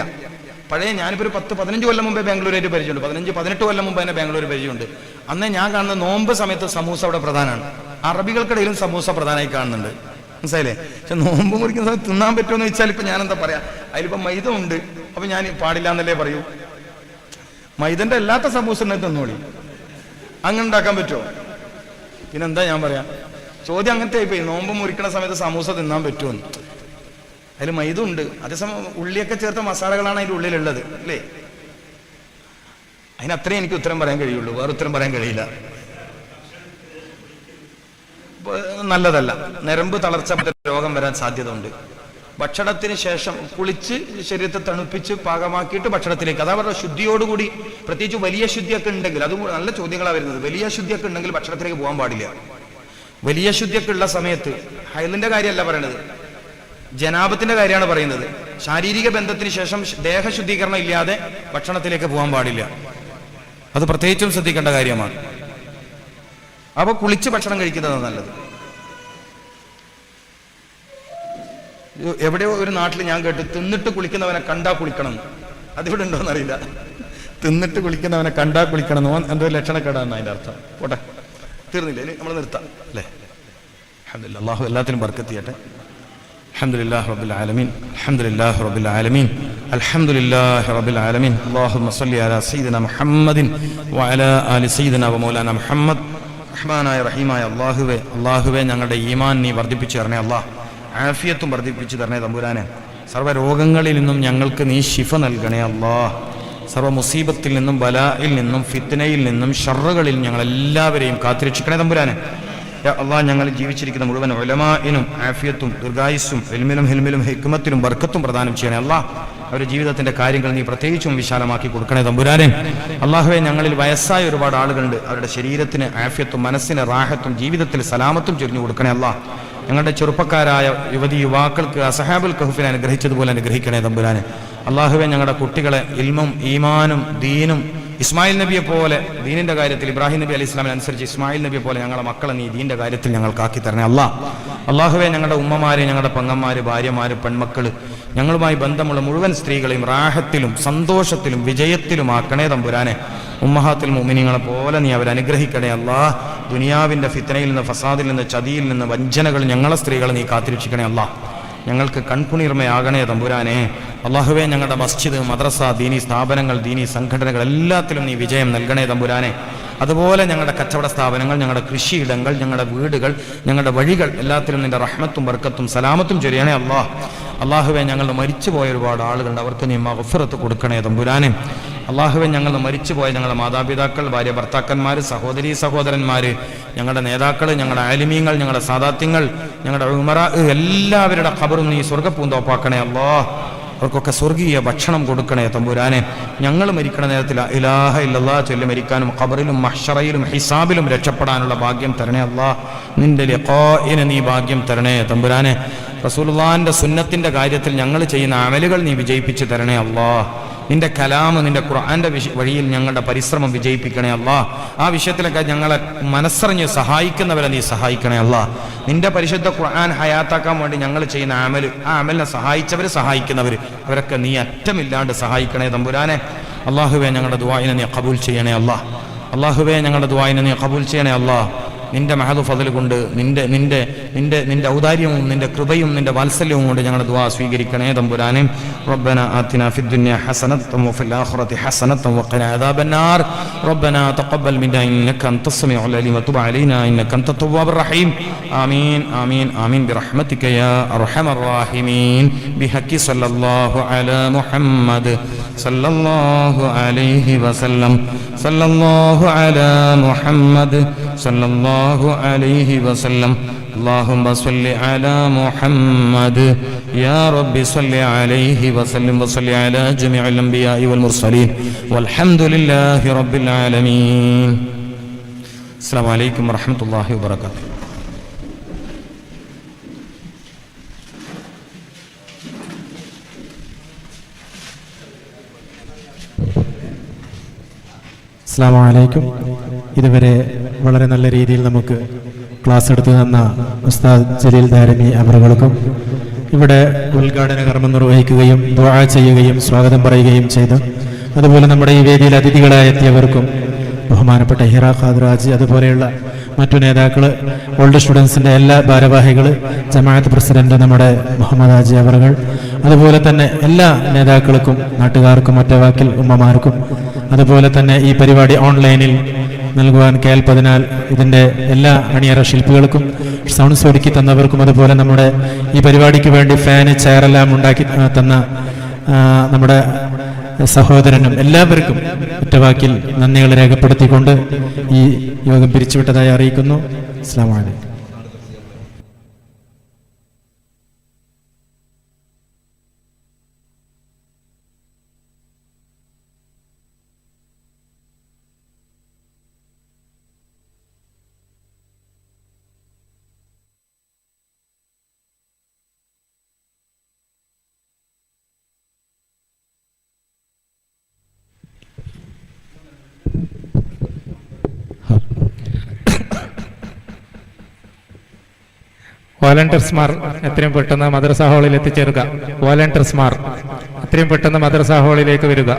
പഴയ ഞാനിപ്പോൾ ഒരു 10-15 കൊല്ലം മുമ്പേ ബാംഗ്ലൂരായിട്ട് പരിചയമുണ്ട്. 15-18 കൊല്ലം മുമ്പ് തന്നെ ബാംഗ്ലൂർ പരിചയമുണ്ട്. അന്നേ ഞാൻ കാണുന്ന നോമ്പ് സമയത്ത് സമൂസ അവിടെ പ്രധാനമാണ്. അറബികൾക്കിടയിലും സമൂസ പ്രധാനമായി കാണുന്നുണ്ട്, മനസ്സിലായില്ലേ? പക്ഷെ നോമ്പ് മുറിക്കുന്ന സമയത്ത് തിന്നാൻ പറ്റുമോ എന്ന് വെച്ചാൽ ഇപ്പൊ ഞാൻ എന്താ പറയാ, അതിലിപ്പോ മൈദ ഉണ്ട്, അപ്പൊ ഞാൻ പാടില്ല എന്നല്ലേ പറയൂ? മൈദന്റെ അല്ലാത്ത സമൂസ തിന്നോളി, അങ്ങനെ ഉണ്ടാക്കാൻ പറ്റുമോ? പിന്നെന്താ ഞാൻ പറയാ? ചോദ്യം അങ്ങനത്തെ ആയിപ്പോയി. നോമ്പ് മുറിക്കണ സമയത്ത് സമൂസ തിന്നാൻ പറ്റുമെന്ന്. അതിൽ മൈദ ഉണ്ട്, അതേസമയം ഉള്ളിയൊക്കെ ചേർത്ത മസാലകളാണ് അതിൻ്റെ ഉള്ളിലുള്ളത്, അല്ലേ? അതിനത്രയും എനിക്ക് ഉത്തരം പറയാൻ കഴിയുള്ളൂ, വേറെ ഉത്തരം പറയാൻ കഴിയില്ല. നല്ലതല്ല, നരമ്പ് തളർച്ച രോഗം വരാൻ സാധ്യത ഉണ്ട്. ഭക്ഷണത്തിന് ശേഷം കുളിച്ച് ശരീരത്തെ തണുപ്പിച്ച് പാകമാക്കിയിട്ട് ഭക്ഷണത്തിലേക്ക്, അതാ പറഞ്ഞ ശുദ്ധിയോടുകൂടി, പ്രത്യേകിച്ച് വലിയ ശുദ്ധിയൊക്കെ ഉണ്ടെങ്കിൽ, അത് നല്ല ചോദ്യങ്ങളാണ് വരുന്നത്. വലിയ ശുദ്ധിയൊക്കെ ഉണ്ടെങ്കിൽ ഭക്ഷണത്തിലേക്ക് പോകാൻ പാടില്ല. വലിയ ശുദ്ധിയൊക്കെ ഉള്ള സമയത്ത്, ഹൈലിന്റെ കാര്യമല്ല പറയണത്, ജനാബത്തിന്റെ കാര്യമാണ് പറയുന്നത്. ശാരീരിക ബന്ധത്തിന് ശേഷം ദേഹശുദ്ധീകരണം ഇല്ലാതെ ഭക്ഷണത്തിലേക്ക് പോകാൻ പാടില്ല. അത് പ്രത്യേകിച്ചും ശ്രദ്ധിക്കേണ്ട കാര്യമാണ്. അപ്പൊ കുളിച്ച് ഭക്ഷണം കഴിക്കുന്നതാണ് നല്ലത്. എവിടെയോ ഒരു നാട്ടിൽ ഞാൻ കേട്ടു, തിന്നിട്ട് കുളിക്കുന്നവനെ കണ്ടാ കുളിക്കണം. അതിവിടെ ഉണ്ടോന്ന് അറിയില്ല. തിന്നിട്ട് കുളിക്കുന്നവനെ കണ്ടാ കുളിക്കണം എന്തോ ലക്ഷണക്കേടാണ് അതിന്റെ അർത്ഥം. പോട്ടെ, തീർന്നില്ല, ഇനി നമ്മൾ നിർത്താം അല്ലേ? അൽഹംദുലില്ലാഹ്, അല്ലാഹു എല്ലാത്തിനും ബർക്കത്ത് ചെയ്യട്ടെ. അൽഹംദുലില്ലാഹി റബ്ബിൽ ആലമീൻ, അൽഹംദുലില്ലാഹി റബ്ബിൽ ആലമീൻ, അൽഹംദുലില്ലാഹി റബ്ബിൽ ആലമീൻ. അല്ലാഹുമ്മ സ്വല്ലി അലാ സയ്യിദിനാ മുഹമ്മദിൻ വഅലാ ആലി സയ്യിദിനാ വമൗലാനാ മുഹമ്മദ്. റഹ്മാനായ റഹീമായ അല്ലാഹുവേ, ഞങ്ങളുടെ ഈമാൻ നീ വർദ്ധിപ്പിച്ചു തരണേ അല്ലാഹ്. ആഫിയത്തും വർദ്ധിപ്പിച്ചു തരണേ തമ്പുരാനെ. സർവ്വ രോഗങ്ങളിൽ നിന്നും ഞങ്ങൾക്ക് നീ ശിഫ നൽകണേ അല്ലാഹ്. സർവ്വ മുസീബത്തിൽ നിന്നും, ബലായിൽ നിന്നും, ഫിത്നയിൽ നിന്നും, ഷർറുകളിൽ ഞങ്ങളെല്ലാവരെയും കാത്തുരക്ഷിക്കണേ തമ്പുരാനെ. അള്ളാഹ്, ഞങ്ങൾ ജീവിച്ചിരിക്കുന്ന മുഴുവൻ ഉലമാഇനും ആഫിയത്തും ദീർഘായുസ്സും ഇൽമിലും ഹിൽമിലും ഹിക്മത്തിലും ബർക്കത്തും പ്രദാനം ചെയ്യണേ അല്ലാഹ്. അവരുടെ ജീവിതത്തിന്റെ കാര്യങ്ങൾ നീ പ്രത്യേകിച്ചും വിശാലമാക്കി കൊടുക്കണേ തമ്പുരാനെ. അള്ളാഹുവേ, ഞങ്ങളിൽ വയസ്സായ ഒരുപാട് ആളുകളുണ്ട്. അവരുടെ ശരീരത്തിന് ആഫിയത്തും മനസ്സിന് റാഹത്തും ജീവിതത്തിൽ സലാമത്തും ചൊരിഞ്ഞു കൊടുക്കണേ അല്ലാഹ്. ഞങ്ങളുടെ ചെറുപ്പക്കാരായ യുവതി യുവാക്കൾക്ക് അസഹാബുൽ കഹ്ഫിനെ അനുഗ്രഹിച്ചതുപോലെ അനുഗ്രഹിക്കണേ തമ്പുരാനെ. അള്ളാഹുവേ, ഞങ്ങളുടെ കുട്ടികളെ ഇൽമും ഈമാനും ദീനും, ഇസ്മായിൽ നബിയെ പോലെ ദീനിന്റെ കാര്യത്തിൽ, ഇബ്രാഹിം നബി അലൈഹി ഇസ്ലാമിനെ അനുസരിച്ച് ഇസ്മായിൽ നബിയെ പോലെ ഞങ്ങളുടെ മക്കളെ നീ ദീന്റെ കാര്യത്തിൽ ഞങ്ങൾക്കാക്കി തരണേ അല്ലാഹ്. അള്ളാഹുവേ, ഞങ്ങളുടെ ഉമ്മമാരെ, ഞങ്ങളുടെ പെങ്ങന്മാര്, ഭാര്യമാര്, പെൺമക്കള്, ഞങ്ങളുമായി ബന്ധമുള്ള മുഴുവൻ സ്ത്രീകളെയും റാഹത്തിലും സന്തോഷത്തിലും വിജയത്തിലും ആക്കണേ തമ്പുരാനെ. ഉമ്മഹാത്തുൽ മുഅ്മിനീങ്ങളെ പോലെ നീ അവരനുഗ്രഹിക്കണേ അല്ലാഹ്. ദുനിയാവിന്റെ ഫിത്നയിൽ നിന്ന്, ഫസാദിൽ നിന്ന്, ചതിയിൽ നിന്ന്, വഞ്ചനകൾ ഞങ്ങളെ സ്ത്രീകളെ നീ കാത്തിരക്ഷിക്കണേ അല്ലാഹ്. ഞങ്ങൾക്ക് കൺകുണിർമയാകണേ തമ്പുരാനെ. അള്ളാഹുവേ, ഞങ്ങളുടെ മസ്ജിദ്, മദ്രസ, ദീനി സ്ഥാപനങ്ങൾ, ദീനി സംഘടനകൾ എല്ലാത്തിലും നീ വിജയം നൽകണേ തമ്പുരാനെ. അതുപോലെ ഞങ്ങളുടെ കച്ചവട സ്ഥാപനങ്ങൾ, ഞങ്ങളുടെ കൃഷിയിടങ്ങൾ, ഞങ്ങളുടെ വീടുകൾ, ഞങ്ങളുടെ വഴികൾ എല്ലാത്തിലും നിന്റെ റഹ്മത്തും ബർക്കത്തും സലാമത്തും ചൊരിയണേ അല്ലാഹ്. അള്ളാഹുവേ, ഞങ്ങൾ മരിച്ചുപോയ ഒരുപാട് ആളുകളുണ്ട്, അവർക്ക് നീ മഗ്ഫിറത്ത് കൊടുക്കണേ തമ്പുരാനെ. അള്ളാഹുവേ, ഞങ്ങൾ മരിച്ചുപോയ ഞങ്ങളുടെ മാതാപിതാക്കൾ, ഭാര്യ ഭർത്താക്കന്മാർ, സഹോദരീ സഹോദരന്മാർ, ഞങ്ങളുടെ നേതാക്കൾ, ഞങ്ങളുടെ ആലിമീങ്ങൾ, ഞങ്ങളുടെ സാദാത്യങ്ങൾ, ഞങ്ങളുടെ ഉമറ, എല്ലാവരുടെ ഖബറും നീ സ്വർഗ്ഗപ്പൂന്തോപ്പാക്കണേ അല്ലാഹ്. അവർക്കൊക്കെ സ്വർഗീയ ഭക്ഷണം കൊടുക്കണേ തമ്പുരാനെ. ഞങ്ങൾ മരിക്കണ നേരത്തിൽ ഇലാഹ ഇല്ലല്ലാഹ് ചൊല്ലി മരിക്കാനും ഖബറിലും മഹ്ശറയിലും ഹിസാബിലും രക്ഷപ്പെടാനുള്ള ഭാഗ്യം തരണേ അല്ലാഹ്. നിന്റെ ലിഖാഇന് നീ ഭാഗ്യം തരണേ തമ്പുരാനെ. റസൂലുള്ളാഹിന്റെ സുന്നത്തിന്റെ കാര്യത്തിൽ ഞങ്ങൾ ചെയ്യുന്ന അമലുകൾ നീ വിജയിപ്പിച്ചു തരണേ അല്ലാഹ്. നിന്റെ കലാമ്, നിന്റെ ഖുർആന്റെ വഴിയിൽ ഞങ്ങളുടെ പരിശ്രമം വിജയിപ്പിക്കണേ അല്ലാഹ്. ആ വിഷയത്തിലൊക്കെ ഞങ്ങളെ മനസ്സറിഞ്ഞ് സഹായിക്കുന്നവരെ നീ സഹായിക്കണേ അല്ലാഹ്. നിന്റെ പരിശുദ്ധ ഖുർആൻ ഹയാത്താക്കാൻ വേണ്ടി ഞങ്ങൾ ചെയ്യുന്ന അമല്, ആ അമലിനെ സഹായിച്ചവർ, സഹായിക്കുന്നവർ, അവരൊക്കെ നീ അറ്റമില്ലാണ്ട് സഹായിക്കണേ തമ്പുരാനെ. അള്ളാഹുവേ, ഞങ്ങളുടെ ദുആഇനെ നീ ഖബൂൽ ചെയ്യണേ അല്ലാഹ്. അള്ളാഹുവേ, ഞങ്ങളുടെ ദുആഇനെ നീ ഖബൂൽ ചെയ്യണേ അല്ലാഹ്. നിന്റെ മഹദു ഫضل കൊണ്ട്, നിന്റെ ഔദാര്യവും നിന്റെ കൃപയും നിന്റെ വാത്സല്യവും കൊണ്ട് ഞങ്ങളുടെ ദുആ സ്വീകരിക്കണേ തമ്പുരാനെ. റബ്ബന ആതിന ഫിദ് ദുനിയ ഹസനതൻ വഫിൽ ആഖിറതി ഹസനതൻ വഖിന അദാബന്നാർ. റബ്ബന തഖബ്ബൽ മിന്നാ ഇന്നക അൻതസ് സമീഉൽ അലീം വതുബ് അലൈനാ ഇന്നക അൻതത് തവ്വാബുർ റഹീം. ആമീൻ ആമീൻ ആമീൻ ബിറഹ്മതിക യാ അർഹമർ റഹീമീൻ. ബിഹഖി സല്ലല്ലാഹു അലാ മുഹമ്മദ് സല്ലല്ലാഹു അലൈഹി വസല്ലം. സല്ലല്ലാഹു അലാ മുഹമ്മദ് സല്ലല്ലാഹു അലൈഹി വസല്ലം. اللهم صل على محمد يا رب صل عليه وسلم وصل على جميع الأنبياء والمرسلين والحمد لله رب العالمين. السلام عليكم ورحمة الله وبركاته. السلام عليكم. ഇതുവരെ വളരെ നല്ല രീതിയിൽ നമുക്ക് ക്ലാസ് എടുത്തു തന്ന ഉസ്താദ് ജലീൽ ദാരിമി അവറുകൾക്കും ഇവിടെ ഉദ്ഘാടന കർമ്മം നിർവഹിക്കുകയും ദുആ ചെയ്യുകയും സ്വാഗതം പറയുകയും ചെയ്തു. അതുപോലെ നമ്മുടെ ഈ വേദിയിൽ അതിഥികളായി എത്തിയവർക്കും ബഹുമാനപ്പെട്ട ഹിറ ഖാദ്രാജി, അതുപോലെയുള്ള മറ്റു നേതാക്കൾ, ഓൾഡ് സ്റ്റുഡൻസിൻ്റെ എല്ലാ ഭാരവാഹികൾ, ജമാഅത്ത് പ്രസിഡന്റ് നമ്മുടെ മുഹമ്മദ് ഹാജി അവറുകൾ, അതുപോലെ തന്നെ എല്ലാ നേതാക്കൾക്കും, നാട്ടുകാർക്കും, ഒറ്റവാക്കിൽ ഉമ്മമാർക്കും, അതുപോലെ തന്നെ ഈ പരിപാടി ഓൺലൈനിൽ നൽകുവാൻ KL14 ഇതിൻ്റെ എല്ലാ അണിയറ ശില്പികൾക്കും, സൗണ്ട്സ് ഒരുക്കി തന്നവർക്കും, അതുപോലെ നമ്മുടെ ഈ പരിപാടിക്ക് വേണ്ടി ഫാന് ചെയറെല്ലാം ഉണ്ടാക്കി തന്ന നമ്മുടെ സഹോദരനും എല്ലാവർക്കും ഒറ്റവാക്കിൽ നന്ദികൾ രേഖപ്പെടുത്തിക്കൊണ്ട് ഈ യോഗം പിരിച്ചുവിട്ടതായി അറിയിക്കുന്നു. അസ്സലാമു അലൈക്കും. വോളണ്ടിയർമാർ എത്രയും പെട്ടെന്ന് മദ്രസ ഹാളിൽ എത്തിച്ചേരുക. വോളണ്ടിയർമാർ എത്രയും പെട്ടെന്ന് മദ്രസ ഹാളിലേക്ക് വരിക.